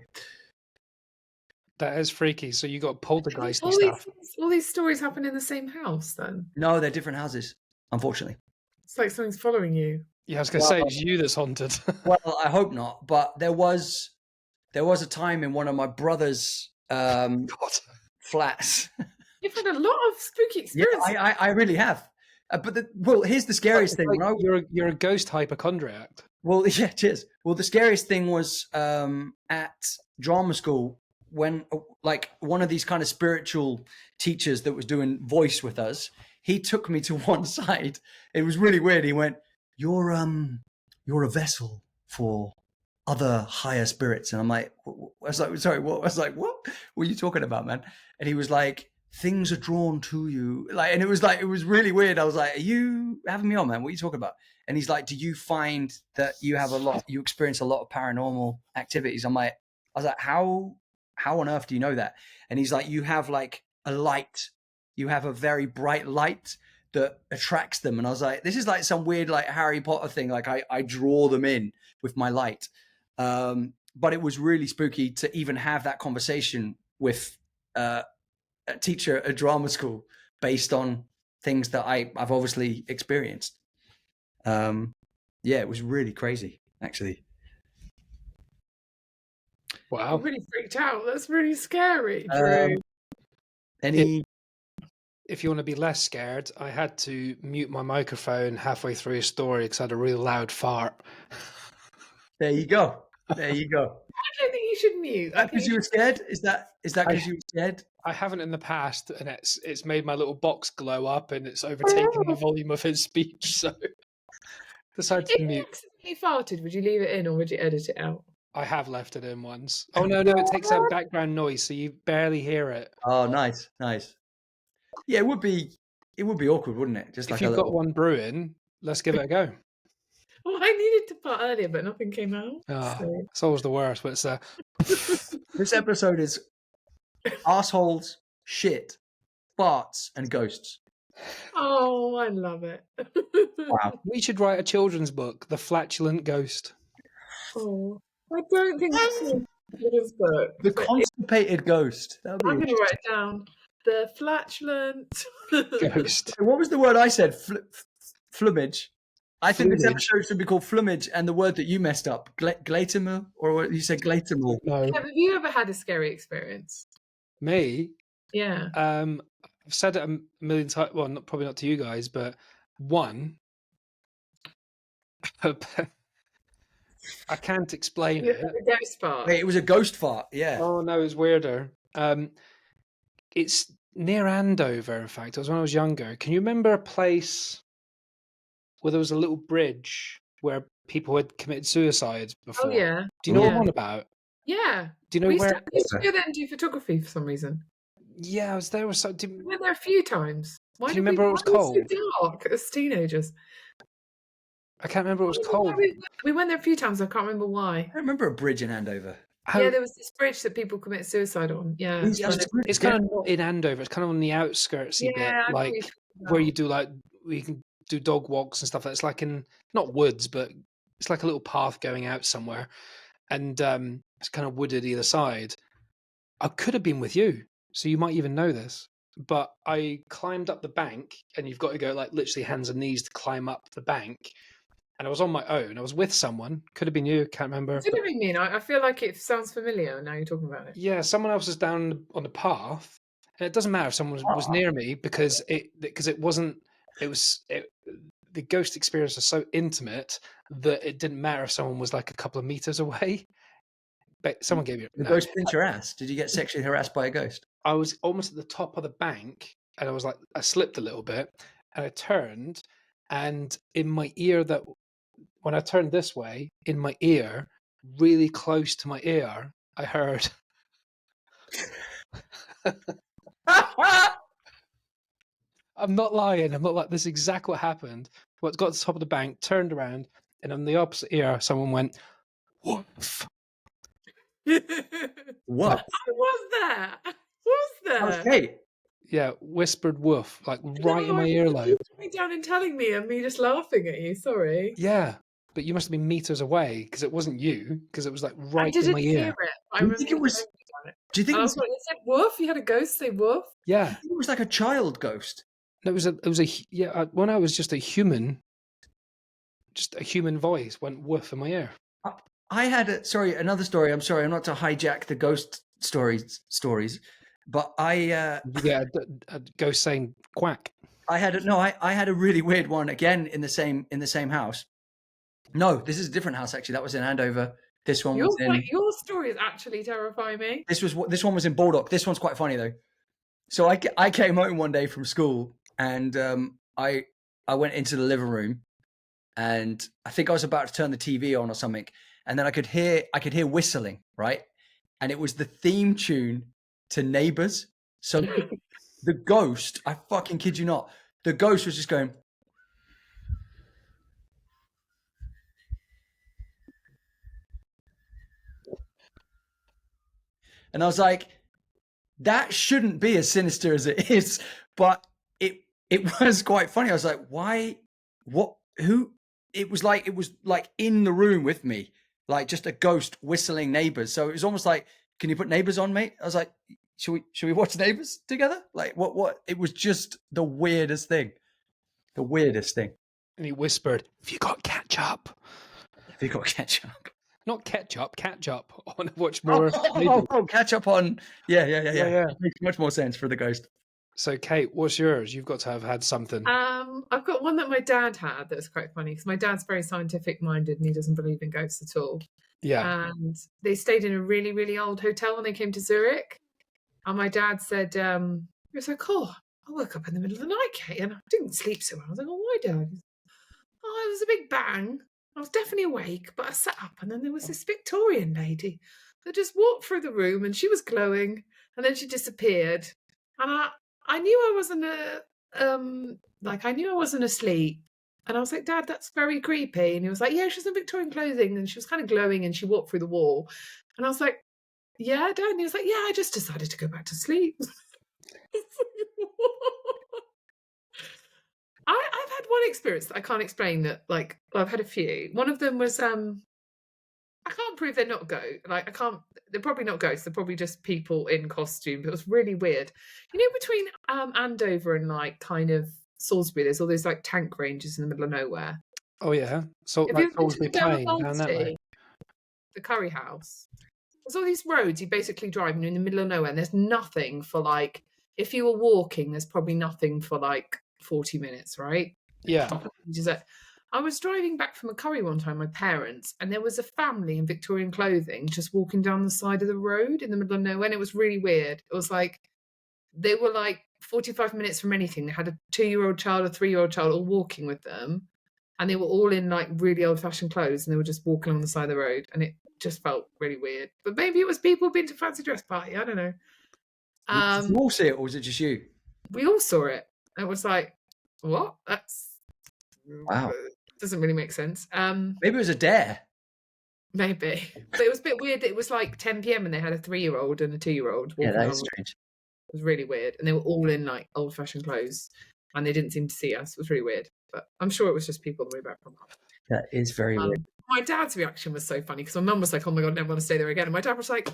That is freaky. So you got poltergeist all stuff. All these stories happen in the same house, then? No, they're different houses, unfortunately. It's like something's following you. Yeah, I was going to say, it's you that's haunted. Well, I hope not. But there was a time in one of my brother's flats. You've had a lot of spooky experiences. Yeah, I really have. But here's the scariest thing. Like you're a ghost hypochondriac. Well, yeah, cheers. Well, the scariest thing was at drama school when, like, one of these kind of spiritual teachers that was doing voice with us, he took me to one side. It was really weird. He went, "You're you're a vessel for other higher spirits. And I'm like, I was like, sorry, what? I was like, what were you talking about, man? And he was like, things are drawn to you. Like, and it was really weird. I was like, are you having me on, man? What are you talking about? And he's like, do you find that you experience a lot of paranormal activities? I was like, how on earth do you know that? And he's like, you have like a light, you have a very bright light that attracts them. And I was like, this is like some weird like Harry Potter thing. Like I draw them in with my light. But it was really spooky to even have that conversation with a teacher at drama school based on things that I've obviously experienced. It was really crazy, actually. Wow. I'm really freaked out. That's really scary, Um, Drew. If you want to be less scared, I had to mute my microphone halfway through a story because I had a really loud fart. There you go. I don't think you should mute. Because you were scared? Is that because you were scared? I haven't in the past, and it's made my little box glow up, and it's overtaken the volume of his speech. So decided to If you mute. accidentally farted, would you leave it in or would you edit it out? I have left it in once. Oh no, it takes out background noise, so you barely hear it. Oh, nice. Yeah, it would be awkward, wouldn't it? Just If like you've a got little... one brewing, let's give it a go. Well, I needed to fart earlier, but nothing came out. So. It's always the worst, but it's This episode is assholes, shit, farts, and ghosts. Oh, I love it. Wow. We should write a children's book, The Flatulent Ghost. Oh, I don't think that's a children's book. The constipated ghost. I'm going to write it down. The flatulent Ghost. What was the word I said? Flumage. I think this episode should be called Flumage, and the word that you messed up, Glatimer, or what you said, Glatimer. No. Have you ever had a scary experience? Me? Yeah. I've said it a million times. Well, probably not to you guys, but one. I can't explain You it. had a ghost fart. Wait, it was a ghost fart. Yeah. Oh no, it's weirder. It's near Andover. In fact, it was when I was younger. Can you remember a place where there was a little bridge where people had committed suicide before? Oh yeah. Do you know what I'm on about? Yeah. Do you know we where? used to go there and do photography for some reason. Yeah, I was there. We went there a few times. Why Do you did remember what it was called? Why was it so dark as teenagers? I can't remember what it was I don't know called. why we went there a few times. I can't remember why. I remember a bridge in Andover. Yeah, there was this bridge that people commit suicide on. Yeah. It's kind of not in Andover. It's kind of on the outskirtsy Yeah, bit, I know what like you're talking where about. you do like where you can do dog walks and stuff. It's like in not woods, but it's like a little path going out somewhere, and it's kind of wooded either side. I could have been with you, so you might even know this. But I climbed up the bank, and you've got to go like literally hands and knees to climb up the bank. And I was on my own. I was with someone. Could have been you. Can't remember. Could have been me. I feel like it sounds familiar now you're talking about it. Yeah, someone else was down on the path, and it doesn't matter if someone was near me because it wasn't. The ghost experience was so intimate that it didn't matter if someone was like a couple of meters away. But someone gave you The ghost pinched your ass. Did you get sexually harassed by a ghost? I was almost at the top of the bank, and I was like, I slipped a little bit, and I turned, and in my ear when I turned this way, in my ear, really close to my ear, I heard. I'm not lying. I'm not like this. Is exactly what happened. What got to the top of the bank, turned around, and on the opposite ear, someone went, "Woof." What? I was there. I was there. Okay. Yeah, whispered "woof" like right in my earlobe. You coming down and telling me, and me just laughing at you. Sorry. Yeah, but you must have been meters away because it wasn't you. Because it was like I right in didn't my hear ear. it. I Do you remember think it was? it. Do you think And I it was was, like, it said woof. You had a ghost say woof. Yeah, it was like a child ghost? it was a when I was just a human voice went woof in my ear. I had another story. I'm sorry, I'm not to hijack the ghost stories, but You get a ghost saying quack. I had a really weird one again in the same house. No, this is a different house actually. That was in Andover. This one was in. Your story is actually terrifying me. This one was in Baldock. This one's quite funny though. So I came home one day from school and I went into the living room and I think I was about to turn the TV on or something, and then I could hear whistling, right? And it was the theme tune to Neighbours. So the ghost, I fucking kid you not, the ghost was just going. And I was like, that shouldn't be as sinister as it is, but it was quite funny. I was like, why? What? Who? It was like in the room with me, like just a ghost whistling Neighbours. So it was almost like, can you put Neighbours on, mate? I was like, should we watch Neighbours together? Like what? It was just the weirdest thing. The weirdest thing. And he whispered, "Have you got ketchup?" Have you got ketchup? Not ketchup, catch-up. I want to watch more. Catch up on. Yeah. Makes much more sense for the ghost. So, Kate, what's yours? You've got to have had something. I've got one that my dad had that was quite funny because my dad's very scientific minded and he doesn't believe in ghosts at all. Yeah. And they stayed in a really, really old hotel when they came to Zurich. And my dad said, he was like, "Oh, I woke up in the middle of the night, Kate, and I didn't sleep so well." I was like, "Oh, why, Dad?" "Oh, it was a big bang. I was definitely awake, but I sat up and then there was this Victorian lady that just walked through the room and she was glowing and then she disappeared. And I knew I wasn't I knew I wasn't asleep. And I was like, "Dad, that's very creepy." And he was like, "Yeah, she's in Victorian clothing and she was kind of glowing and she walked through the wall." And I was like, "Yeah, Dad." And he was like, "Yeah, I just decided to go back to sleep." I've had one experience that I can't explain that, like, well, I've had a few. One of them was, I can't prove they're not ghosts. Like, they're probably not ghosts. They're probably just people in costume. But it was really weird. You know, between Andover and, like, kind of Salisbury, there's all those, like, tank ranges in the middle of nowhere. Oh, yeah. So, Have like, you been to Salisbury the Plain, down that way. the curry house? There's all these roads you basically drive and you're in the middle of nowhere and there's nothing for, like, if you were walking, there's probably nothing for, like, 40 minutes, right? Yeah. I was driving back from a curry one time, my parents, and there was a family in Victorian clothing just walking down the side of the road in the middle of nowhere, and it was really weird. It was like they were like 45 minutes from anything. They had a 2-year-old child, a 3-year-old child all walking with them, and they were all in like really old-fashioned clothes, and they were just walking on the side of the road, and it just felt really weird. But maybe it was people being to fancy dress party. I don't know. Did you all see it, or was it just you? We all saw it. It was like, what? That's wow. Doesn't really make sense. Maybe it was a dare. Maybe, but it was a bit weird. It was like 10 p.m. and they had a 3-year-old and a 2-year-old. Yeah, that is strange. It was really weird, and they were all in like old-fashioned clothes, and they didn't seem to see us. It was really weird, but I'm sure it was just people on the way back from. That is very weird. My dad's reaction was so funny because my mum was like, "Oh my god, I never want to stay there again." And my dad was like, "No,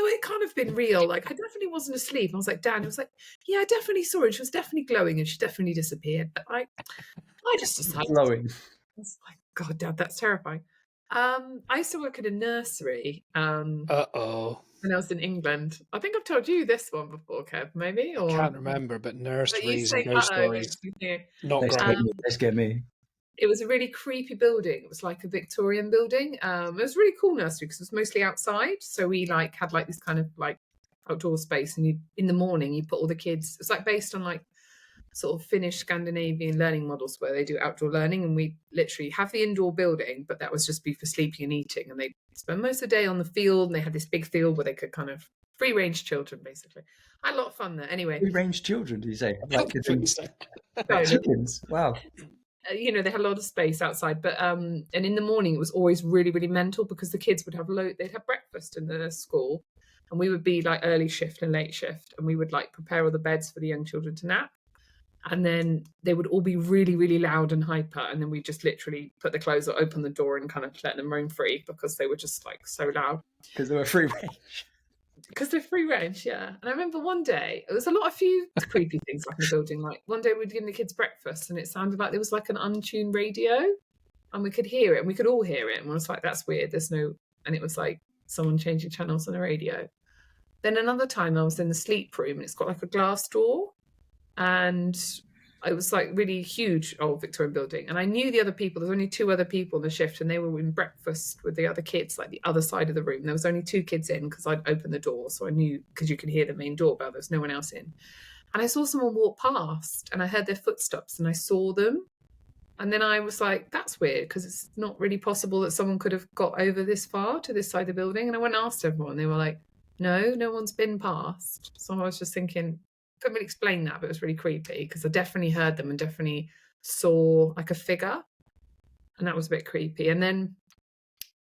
it can't have been real. Like, I definitely wasn't asleep." I was like, "Dad," he was like, "Yeah, I definitely saw her. She was definitely glowing, and she definitely disappeared." But like, I just decided. Glowing. I was like, "God, Dad, that's terrifying." I used to work at a nursery. When I was in England. I think I've told you this one before, Kev, maybe? Or... I can't remember, but nurseries say, and ghost stories. Not great. Let's get me. It was a really creepy building. It was like a Victorian building. It was a really cool nursery because it was mostly outside. So we like had like this kind of like outdoor space, and you in the morning you put all the kids. It's like based on like sort of Finnish Scandinavian learning models where they do outdoor learning, and we literally have the indoor building, but that was just be for sleeping and eating, and they spend most of the day on the field, and they had this big field where they could kind of free range children basically. I had a lot of fun there. Anyway, free range children, did you say? Like chickens. Wow. You know, they had a lot of space outside, but and in the morning it was always really, really mental because the kids would have they'd have breakfast in the school, and we would be like early shift and late shift, and we would like prepare all the beds for the young children to nap. And then they would all be really, really loud and hyper. And then we just literally put the clothes or open the door and kind of let them roam free because they were just like so loud. Because they were free range. Because they're free range, yeah. And I remember one day, there was a few creepy things like in the building. Like one day we'd give the kids breakfast and it sounded like there was like an untuned radio and we could hear it and we could all hear it. And I was like, that's weird. And it was like someone changing channels on the radio. Then another time I was in the sleep room and it's got like a glass door. And it was like really huge old Victorian building. And I knew the other people. There's only 2 other people in the shift and they were in breakfast with the other kids, like the other side of the room. There was only 2 kids in because I'd opened the door. So I knew, because you could hear the main doorbell, there's no one else in. And I saw someone walk past and I heard their footsteps and I saw them. And then I was like, that's weird because it's not really possible that someone could have got over this far to this side of the building. And I went and asked everyone. They were like, no one's been past. So I was just thinking, couldn't really explain that, but it was really creepy because I definitely heard them and definitely saw like a figure. And that was a bit creepy. And then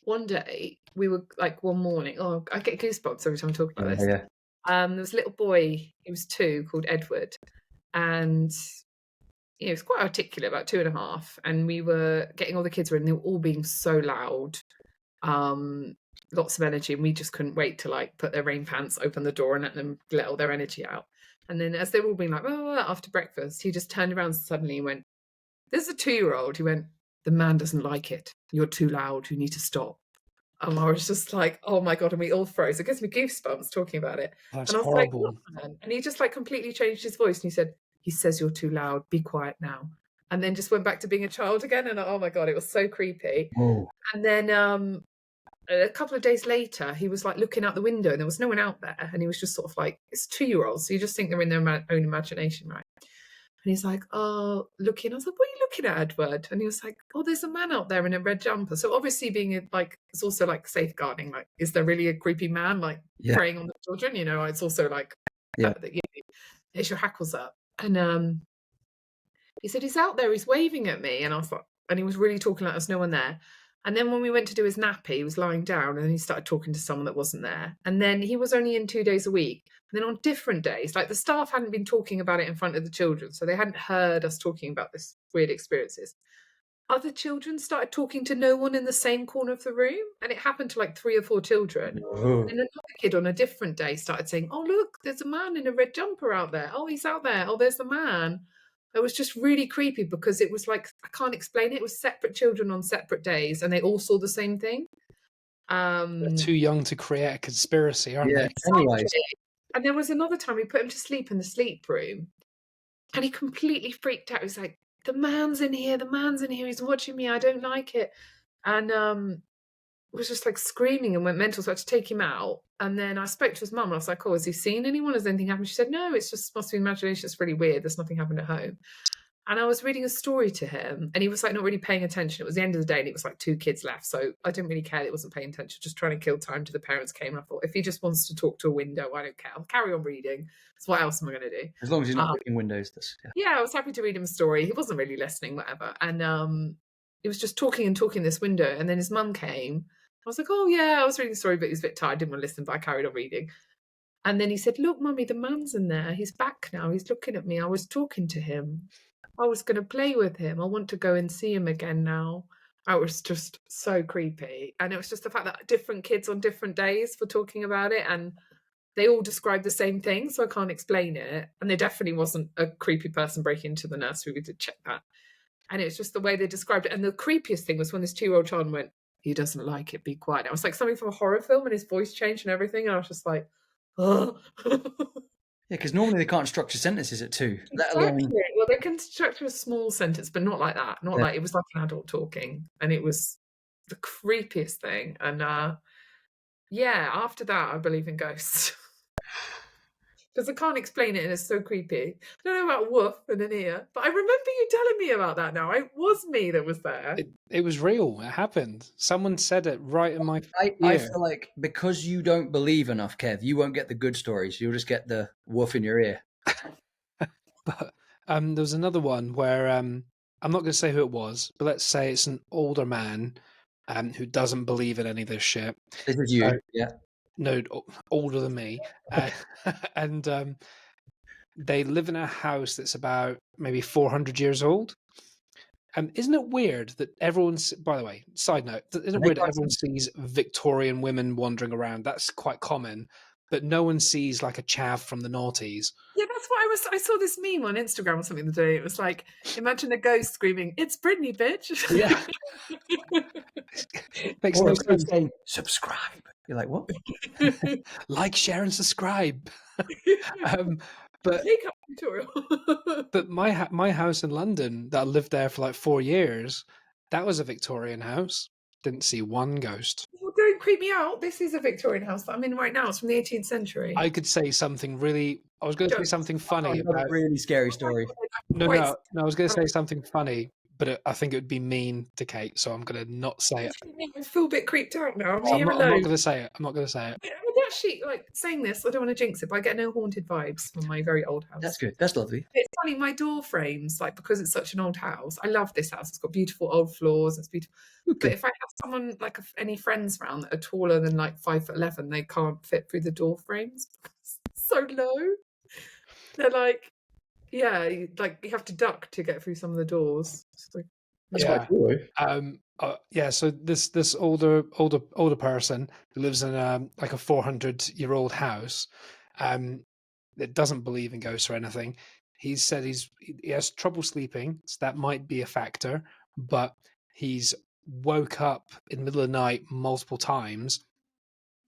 one day we were like one morning, I get goosebumps every time I talk about this. Yeah. There was a little boy, he was 2, called Edward. And he was quite articulate, about 2.5. And we were getting all the kids in, they were all being so loud. Lots of energy, and we just couldn't wait to like put their rain pants, open the door, and let them let all their energy out. And then as they were all being like, after breakfast, he just turned around suddenly and went, "There's a 2-year-old." He went, "The man doesn't like it. You're too loud. You need to stop." And I was just like, oh my God, and we all froze. It gives me goosebumps talking about it. That's and I was horrible. like, "What, man?" And he just like completely changed his voice, and he said, "He says you're too loud. Be quiet now." And then just went back to being a child again. And oh my God, it was so creepy. Whoa. And then a couple of days later, he was like looking out the window and there was no one out there. And he was just sort of like, it's 2-year-olds. So you just think they're in their own imagination, right? And he's like, oh, looking. I was like, what are you looking at, Edward? And he was like, oh, there's a man out there in a red jumper. So obviously being like, it's also like safeguarding. Like, is there really a creepy man like preying on the children? You know, it's also like, it's your hackles up. And he said, he's out there, he's waving at me. And I was like, and he was really talking like there's no one there. And then when we went to do his nappy, he was lying down and he started talking to someone that wasn't there. And then he was only in 2 days a week. And then on different days, like the staff hadn't been talking about it in front of the children. So they hadn't heard us talking about this weird experiences. Other children started talking to no one in the same corner of the room. And it happened to like 3 or 4 children. And another kid on a different day started saying, oh, look, there's a man in a red jumper out there. Oh, he's out there. Oh, there's the man. It was just really creepy because it was like, I can't explain it. It was separate children on separate days and they all saw the same thing. They're too young to create a conspiracy, aren't they? Anyways. And there was another time we put him to sleep in the sleep room and he completely freaked out. He was like, the man's in here, he's watching me, I don't like it. And was just like screaming and went mental, so I had to take him out. And then I spoke to his mum and I was like, oh, has he seen anyone? Has anything happened? She said, no, it's just must be imagination. It's really weird. There's nothing happened at home. And I was reading a story to him and he was like not really paying attention. It was the end of the day and it was like 2 kids left. So I didn't really care that he wasn't paying attention, just trying to kill time till the parents came. And I thought, if he just wants to talk to a window, I don't care. I'll carry on reading. So what else am I going to do? As long as he's not clicking windows. Yeah, I was happy to read him a story. He wasn't really listening, whatever. And he was just talking this window. And then his mum came. I was like, oh, yeah, I was reading the story, but he was a bit tired. Didn't want to listen, but I carried on reading. And then he said, look, Mummy, the man's in there. He's back now. He's looking at me. I was talking to him. I was going to play with him. I want to go and see him again now. It was just so creepy. And it was just the fact that different kids on different days were talking about it and they all described the same thing, so I can't explain it. And there definitely wasn't a creepy person breaking into the nursery. We did check that. And it was just the way they described it. And the creepiest thing was when this 2-year-old child went, he doesn't like it, be quiet. It was like something from a horror film and his voice changed and everything. And I was just like, oh. Yeah, because normally they can't structure sentences at 2. Exactly. Well, they can structure a small sentence, but not like that. Not like it was like an adult talking. And it was the creepiest thing. And after that, I believe in ghosts. Because I can't explain it and it's so creepy. I don't know about woof and an ear, but I remember you telling me about that now. It was me that was there. It was real. It happened. Someone said it right in my ear. I feel like because you don't believe enough, Kev, you won't get the good stories. You'll just get the woof in your ear. But there was another one where I'm not going to say who it was, but let's say it's an older man who doesn't believe in any of this shit. This is you, yeah. No, older than me. And they live in a house that's about maybe 400 years old. Isn't it weird that everyone's, by the way, side note, isn't it weird that everyone sees Victorian women wandering around? That's quite common, but no one sees like a chav from the noughties. Yeah, that's what I saw this meme on Instagram or something the other day. It was like, imagine a ghost screaming, "It's Britney, bitch." Yeah. Makes no sense. Saying, subscribe. You're like, what? Like, share, and subscribe. But Take up tutorial. But my house in London that I lived there for like 4 years, that was a Victorian house. Didn't see one ghost. Well, don't creep me out. This is a Victorian house that I'm in right now. It's from the 18th century. I could say something really. I was going to say something funny about a really scary story. No. I was going to say something funny, but I think it would be mean to Kate, so I'm going to not say it. I feel a bit creeped out now. I'm I'm here not alone. going to say it. I'm not going to say it. I'm actually like saying this. I don't want to jinx it, but I get no haunted vibes from my very old house. That's good. That's lovely. It's funny. My door frames, like because it's such an old house. I love this house. It's got beautiful old floors. It's beautiful. Okay. But if I have someone like any friends around that are taller than like 5'11", they can't fit through the door frames. It's so low. They're like, yeah, like you have to duck to get through some of the doors. That's Yeah. quite cool. Yeah, so this older person who lives in like a 400-year-old house, that doesn't believe in ghosts or anything. He said he has trouble sleeping, so that might be a factor. But he's woke up in the middle of the night multiple times,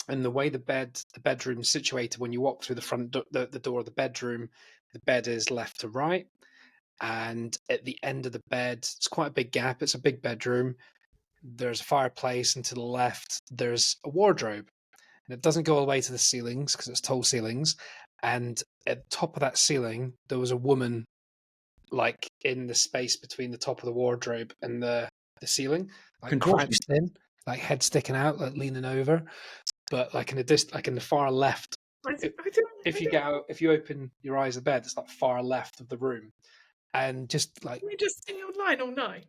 and the way the bedroom's situated, when you walk through the door of the bedroom, the bed is left to right, and at the end of the bed, it's quite a big gap. It's a big bedroom. There's a fireplace, and to the left there's a wardrobe, and it doesn't go all the way to the ceilings because it's tall ceilings. And at the top of that ceiling there was a woman, like in the space between the top of the wardrobe and the ceiling, like Contortion. crouched in, like head sticking out, like leaning over, but like in the far left. If you open your eyes at the bed, it's like far left of the room, and just like we just stay online all night.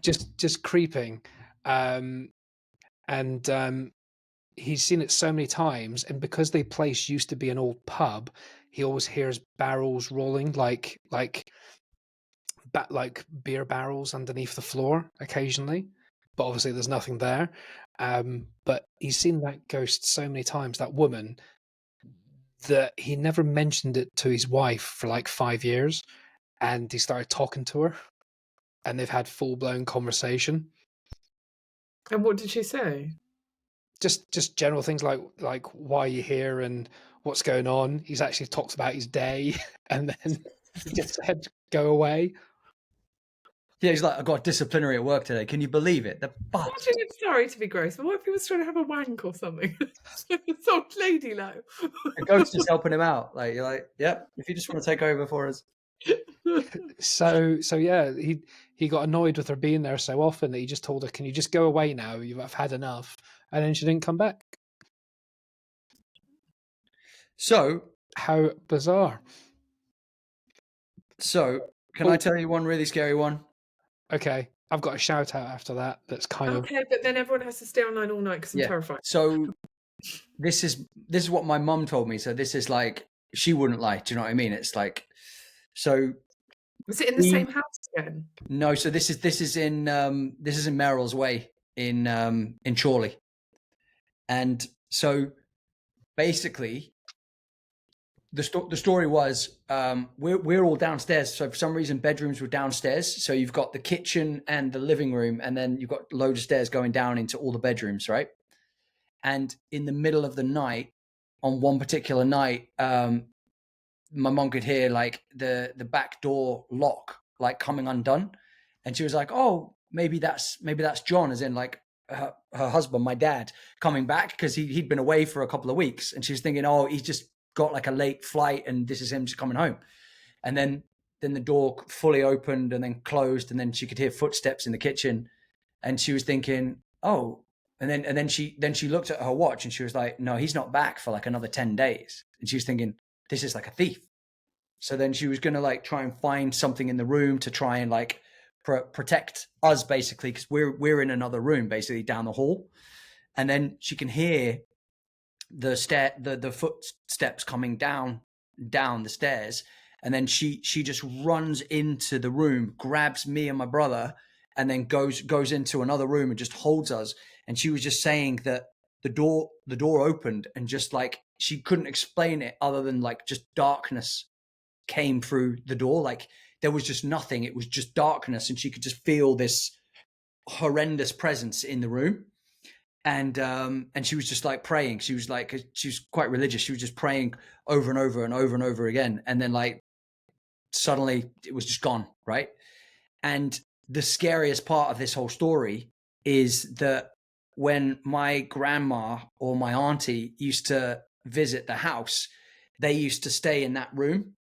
just creeping, he's seen it so many times, and because the place used to be an old pub, he always hears barrels rolling, like beer barrels underneath the floor occasionally, but obviously there's nothing there. But he's seen that ghost so many times, that woman, that he never mentioned it to his wife for like 5 years, and he started talking to her, and they've had full-blown conversation. And what did she say? Just general things like why are you here and what's going on. He's actually talked about his day, and then he just said go away. Yeah, he's like, I got disciplinary at work today. Can you believe it? Sorry to be gross, but what if he was trying to have a wank or something? It's old lady low. The ghost is helping him out. Like, you're like, yep, if you just want to take over for us. So yeah, he got annoyed with her being there so often that he just told her, can you just go away now? I've had enough. And then she didn't come back. So how bizarre. So can I tell you one really scary one? Okay, I've got a shout out after that. That's kind of okay, but then everyone has to stay online all night because I'm terrified. So this is what my mum told me. So this is like, she wouldn't lie. Do you know what I mean? It's like, so was it in the same house again? No, so this is in Merrill's Way in Chorley, and so basically the story was we're all downstairs. So for some reason bedrooms were downstairs. So you've got the kitchen and the living room, and then you've got loads of stairs going down into all the bedrooms, right? And in the middle of the night, on one particular night, my mom could hear like the back door lock like coming undone, and she was like, "Oh, maybe that's John," as in like her husband, my dad, coming back because he'd been away for a couple of weeks, and she was thinking, "Oh, he's just got like a late flight, and this is him just coming home." And then the door fully opened and then closed, and then she could hear footsteps in the kitchen, and she was thinking, "Oh." And then she looked at her watch and she was like, "No, he's not back for like another 10 days." And she was thinking, this is like a thief. So then she was going to like try and find something in the room to try and like protect us, basically, because we're in another room basically down the hall. And then she can hear the footsteps coming down the stairs. And then she just runs into the room, grabs me and my brother, and then goes into another room and just holds us. And she was just saying that the door opened, and just like she couldn't explain it other than like just darkness came through the door. Like there was just nothing. It was just darkness, and she could just feel this horrendous presence in the room. And she was just like praying. She was quite religious. She was just praying over and over and over and over again. And then like suddenly it was just gone, right? And the scariest part of this whole story is that when my grandma or my auntie used to visit the house, they used to stay in that room,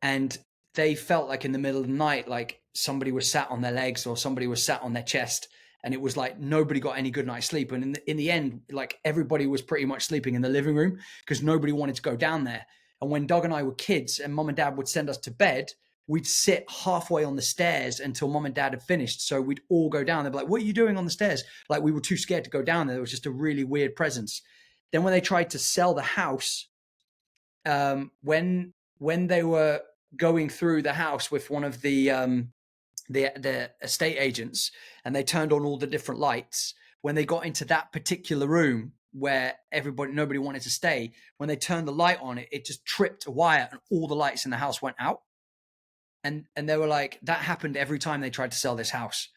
and they felt like in the middle of the night, like somebody was sat on their legs or somebody was sat on their chest, and it was like nobody got any good night's sleep. And in the end, like everybody was pretty much sleeping in the living room because nobody wanted to go down there. And when Doug and I were kids and mom and dad would send us to bed, we'd sit halfway on the stairs until mom and dad had finished. So we'd all go down. They'd be like, what are you doing on the stairs? Like we were too scared to go down there. There was just a really weird presence. Then when they tried to sell the house, when they were going through the house with one of the estate agents, and they turned on all the different lights, when they got into that particular room where nobody wanted to stay, when they turned the light on, it just tripped a wire and all the lights in the house went out. And they were like, that happened every time they tried to sell this house.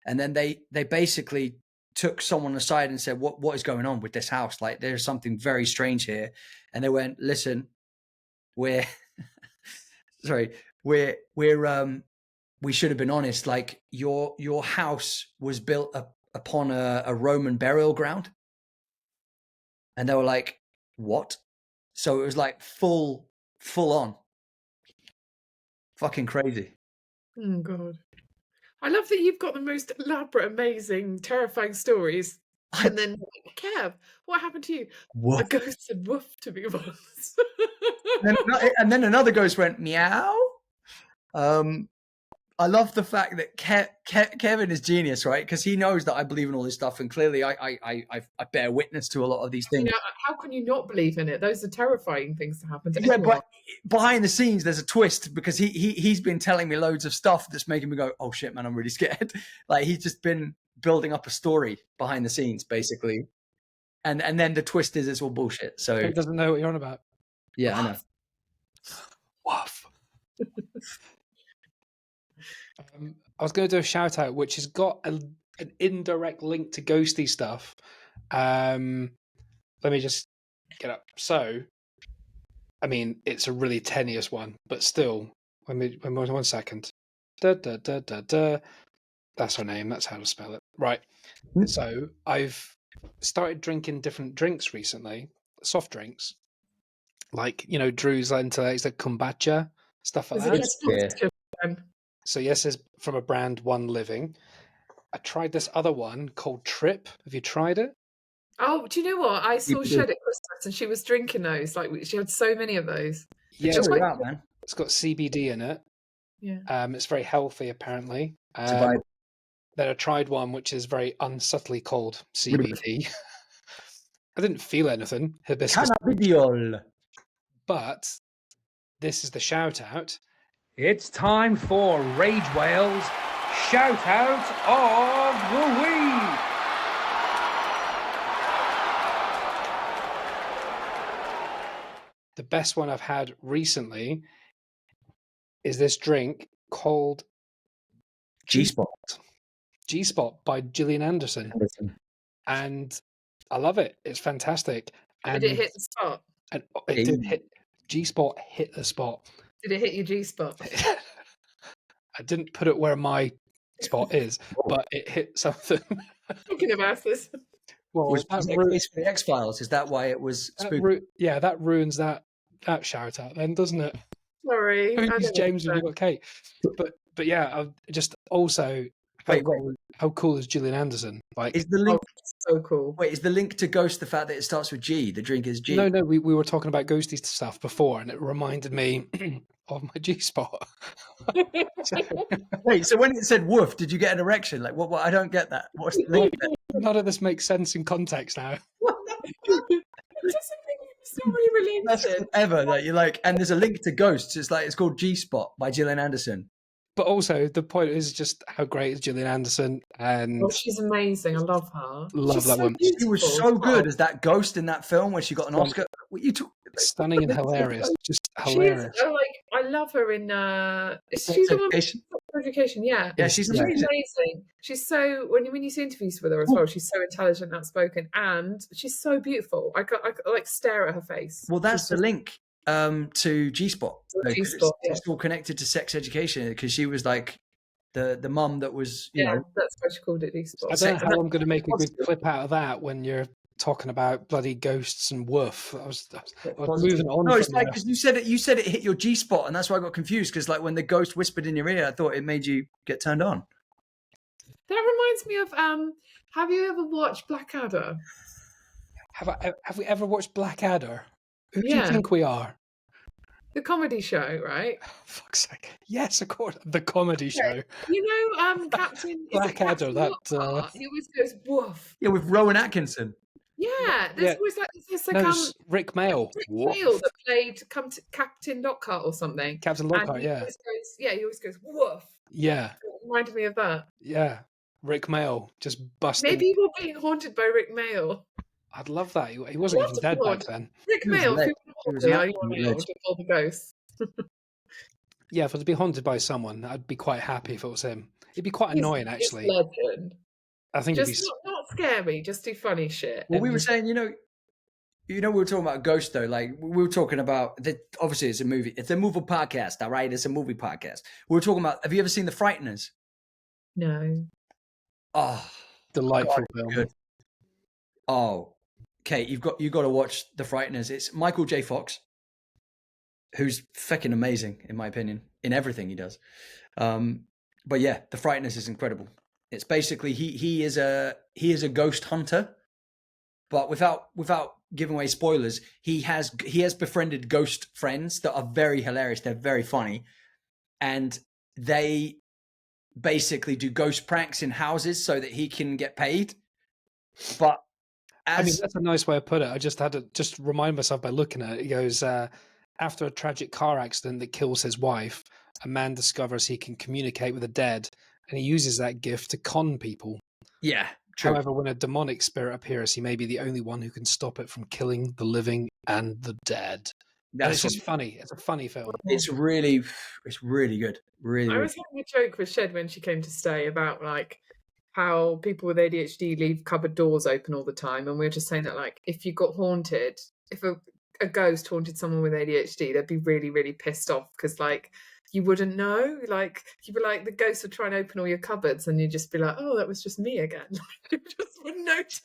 And then they basically took someone aside and said, what is going on with this house? Like, there's something very strange here. And they went, listen, we should have been honest. Like your house was built upon a Roman burial ground. And they were like, what? So it was like full on. Fucking crazy. Oh, God. I love that you've got the most elaborate, amazing, terrifying stories. And then, Kev, what happened to you? Woof. A ghost said woof to me once. And then another ghost went meow. I love the fact that Kevin is genius, right? Because he knows that I believe in all this stuff, and clearly I bear witness to a lot of these things. You know, how can you not believe in it? Those are terrifying things to happen to Yeah, anyone. but behind the scenes, there's a twist because he's been telling me loads of stuff that's making me go, oh shit, man, I'm really scared. Like he's just been building up a story behind the scenes, basically, and then the twist is it's all bullshit. So He doesn't know what you're on about. Yeah, I know. Woof. I was going to do a shout out, which has got an indirect link to ghosty stuff. Let me just get up. So, I mean, it's a really tenuous one, but still, one second. That's her name. That's how to spell it. Right. So I've started drinking different drinks recently, soft drinks, like, you know, Drew's into it's like kombucha, stuff like that. So yes, it's from a brand One Living. I tried this other one called Trip. Have you tried it? Oh, do you know what? I saw Shed at Christmas and she was drinking those. Like she had so many of those. Yeah, Chill out, man. It's got CBD in it. Yeah. It's very healthy, apparently. Then I tried one which is very unsubtly called CBD. I didn't feel anything. Hibiscus. Cannabidiol. But this is the shout out. It's time for Rage Whale's Shout Out of the Week. The best one I've had recently is this drink called G-Spot. G-Spot by Gillian Anderson. And I love it. It's fantastic. And did it hit the spot? And it did hit. G-Spot hit the spot. Did it hit your G-spot? I didn't put it where my spot is, but it hit something. Talking about this. Well, was that for the X-Files? Is that why it was spooky? That ruins that shout out then, doesn't it? Sorry. Who's James when you got Kate? But yeah, I just also how cool is Gillian Anderson? Like, is the link so cool? Wait, is the link to Ghost the fact that it starts with G? The drink is G. No, we were talking about ghosty stuff before, and it reminded me of my G-spot. Wait, so when it said woof, did you get an erection? Like, what? I don't get that. What's the link there? None of this makes sense in context now. Story related. That's ever that you're like, and there's a link to Ghosts. It's like it's called G-Spot by Gillian Anderson. But also the point is just how great is Gillian Anderson, and she's amazing. I love her. Love that woman. She was so good as that ghost in that film when she got an Oscar. Stunning and hilarious, just hilarious. She's, I love her in. She's the one Education. Yeah, she's amazing. She's so when you see interviews with her as well, she's so intelligent, outspoken, and she's so beautiful. I like stare at her face. Well, that's the link to G-Spot. G-Spot, it's all connected to sex education because she was like the mum that was, you know. That's why she called it G-Spot. I don't know how I'm going to make a good clip out of that when you're talking about bloody ghosts and woof. I was moving on. No, it's from like there. because you said it hit your G spot, and that's why I got confused. Because like when the ghost whispered in your ear, I thought it made you get turned on. That reminds me of have you ever watched Blackadder? Have we ever watched Blackadder? Who do you Yeah. think we are? The comedy show, right? Fuck's sake! Yes, of course, the comedy show. You know, Captain is it Blackadder, Captain that, Lockhart? He always goes woof. Yeah, with Rowan Atkinson. Yeah, there's always like No, it's Rick Mail. Rick Mail that played Captain Lockhart or something. Captain And Lockhart, he yeah. always goes, he always goes woof. Yeah, It reminded me of that. yeah. Rick Mail just busting. Maybe you were being haunted by Rick Mail. I'd love that. He wasn't even dead back then. Rick He was Mail, lit. who He was was an are you absolute now lit. to all the ghosts? Yeah, if I was to be haunted by someone, I'd be quite happy if it was him. It'd be quite annoying, He's actually. legend. I think it'd be. Just not scary, just do funny shit. Well, we were saying, we were talking about Ghost though. Like we were talking about obviously it's a movie. It's a movie podcast, all right? It's a movie podcast. We were talking about. Have you ever seen The Frighteners? No. Oh, Delightful God, film. good. Oh, Kate, you got to watch The Frighteners. It's Michael J. Fox, who's fucking amazing in my opinion in everything he does. But yeah, The Frighteners is incredible. It's basically he is a ghost hunter, but without giving away spoilers, he has befriended ghost friends that are very hilarious. They're very funny, and they basically do ghost pranks in houses so that he can get paid. But I mean, that's a nice way of put it. I just had to just remind myself by looking at it. He goes, after a tragic car accident that kills his wife, a man discovers he can communicate with the dead, and he uses that gift to con people. yeah, true. However, when a demonic spirit appears, he may be the only one who can stop it from killing the living and the dead. And it's just funny. It's a funny film. It's really good. Really, I really was having a joke with Shed when she came to stay about like how people with ADHD leave cupboard doors open all the time, and we were just saying that like if you got haunted, if a ghost haunted someone with ADHD, they'd be really, really pissed off because like you wouldn't know, like you'd be like the ghost would try and open all your cupboards, and you'd just be like, oh, that was just me again. You just wouldn't notice.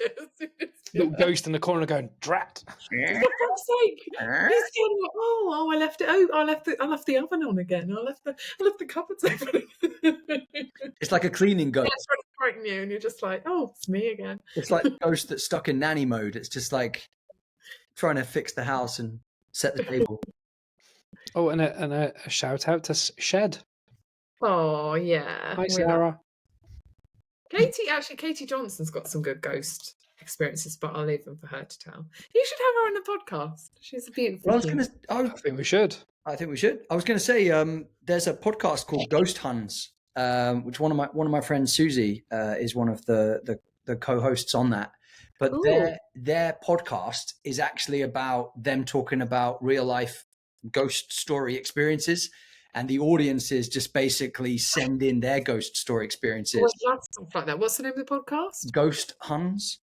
Little ghost in the corner going, drat. For fuck's sake! He's going, oh, I left it. Oh, I left the oven on again. I left the cupboards open. It's like a cleaning ghost. That's trying to frighten you, and you're just like, oh, it's me again. It's like a ghost that's stuck in nanny mode. It's just like trying to fix the house and set the table. Oh, and a shout out to Shed. Oh yeah. Hi, Sarah. Katie Johnson's got some good ghost experiences, but I'll leave them for her to tell. You should have her on the podcast. She's a beautiful. I think we should. I think we should. I was going to say, there's a podcast called Ghost Huns, which one of my friends, Susie, is one of the co-hosts on that. But their podcast is actually about them talking about real life ghost story experiences, and the audiences just basically send in their ghost story experiences. Stuff like that. What's the name of the podcast? Ghost Huns.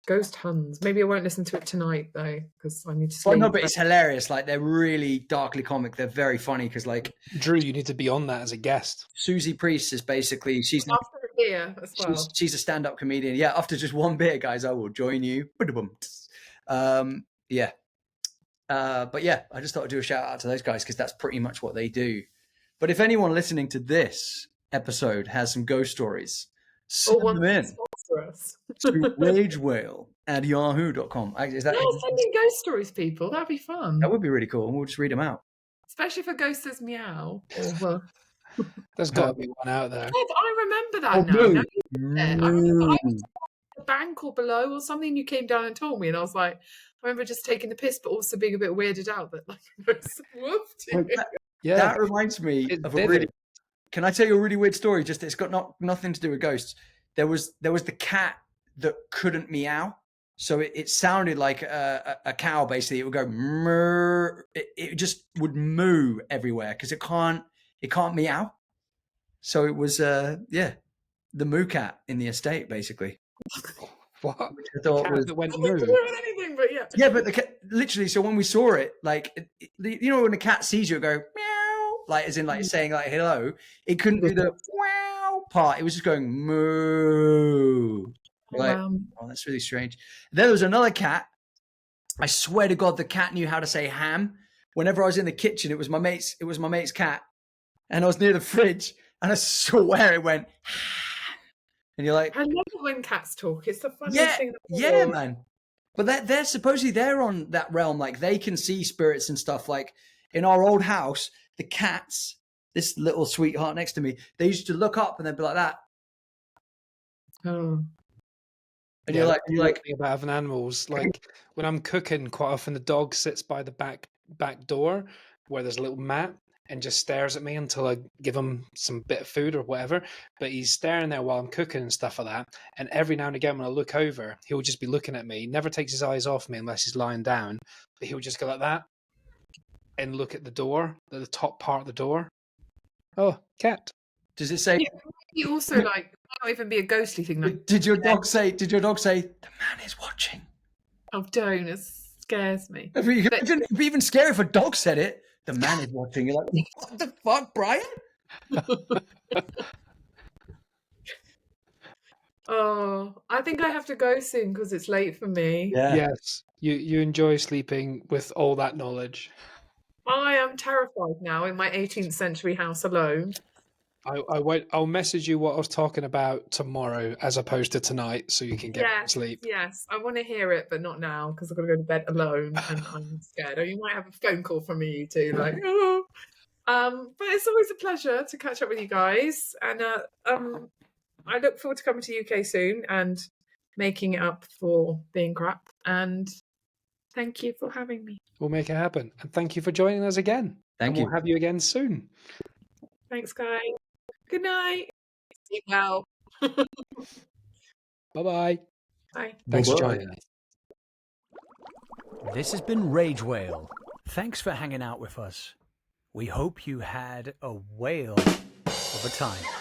Ghost Huns. Maybe I won't listen to it tonight though, because I need to sleep. Well, no, but it's hilarious. Like they're really darkly comic. They're very funny because, like, Drew, you need to be on that as a guest. Susie Priest is basically she's after a beer as well. She's a stand-up comedian. Yeah, after just one beer, guys, I will join you. Yeah. But yeah, I just thought I'd do a shout out to those guys because that's pretty much what they do. But if anyone listening to this episode has some ghost stories, send them in to ragewhale@yahoo.com. Is that sending ghost stories, people? That'd be fun. That would be really cool, and we'll just read them out. Especially if a ghost says meow. Or, There's got to be one out there. I remember that now. I remember I was at the bank or below or something. You came down and told me, and I was like, I remember just taking the piss, but also being a bit weirded out that like whooped. Yeah, that reminds me of a really. Can I tell you a really weird story? Just it's got nothing to do with ghosts. There was the cat that couldn't meow, so it sounded like a cow. Basically, it would go moo. It just would moo everywhere because it can't meow. So it was the moo cat in the estate, basically. What? Which I thought cat was that went I moo. didn't do anything, but yeah. Yeah, but the cat literally. So when we saw it, like when a cat sees you, it go meow, like as in like saying like hello. It couldn't do the wow part. It was just going moo. You're like, oh, that's really strange. Then there was another cat. I swear to God, the cat knew how to say ham. Whenever I was in the kitchen, it was my mate's cat, and I was near the fridge, and I swear it went. And you're like, I love it when cats talk. It's the funniest thing in the yeah, world. man. But they're supposedly they're on that realm, like they can see spirits and stuff. Like in our old house, the cats, this little sweetheart next to me, they used to look up and they'd be like that. Oh. And you're like about having animals. Like when I'm cooking, quite often the dog sits by the back door where there's a little mat and just stares at me until I give him some bit of food or whatever. But he's staring there while I'm cooking and stuff like that. And every now and again, when I look over, he'll just be looking at me. He never takes his eyes off me unless he's lying down. But he'll just go like that and look at the door, at the top part of the door. Oh, cat. Does it say? Yeah, you also like might not even be a ghostly thing. Like, Did your dog say? Did your dog say the man is watching? oh, don't! It scares me. It'd be even scary if a dog said it. The man is watching. You're like, what the fuck, Brian? Oh, I think I have to go soon because it's late for me. Yeah. Yes, you enjoy sleeping with all that knowledge. I am terrified now in my 18th century house alone. I'll message you what I was talking about tomorrow as opposed to tonight so you can get sleep. Yes, I want to hear it, but not now because I've got to go to bed alone and I'm scared. Or you might have a phone call from me, you two, like, oh. But it's always a pleasure to catch up with you guys. And I look forward to coming to UK soon and making it up for being crap. And thank you for having me. We'll make it happen. And thank you for joining us again. Thank you. We'll have you again soon. Thanks, guys. Good night. Sleep well. Bye-bye. Bye. Thanks for joining us. This has been Rage Whale. Thanks for hanging out with us. We hope you had a whale of a time.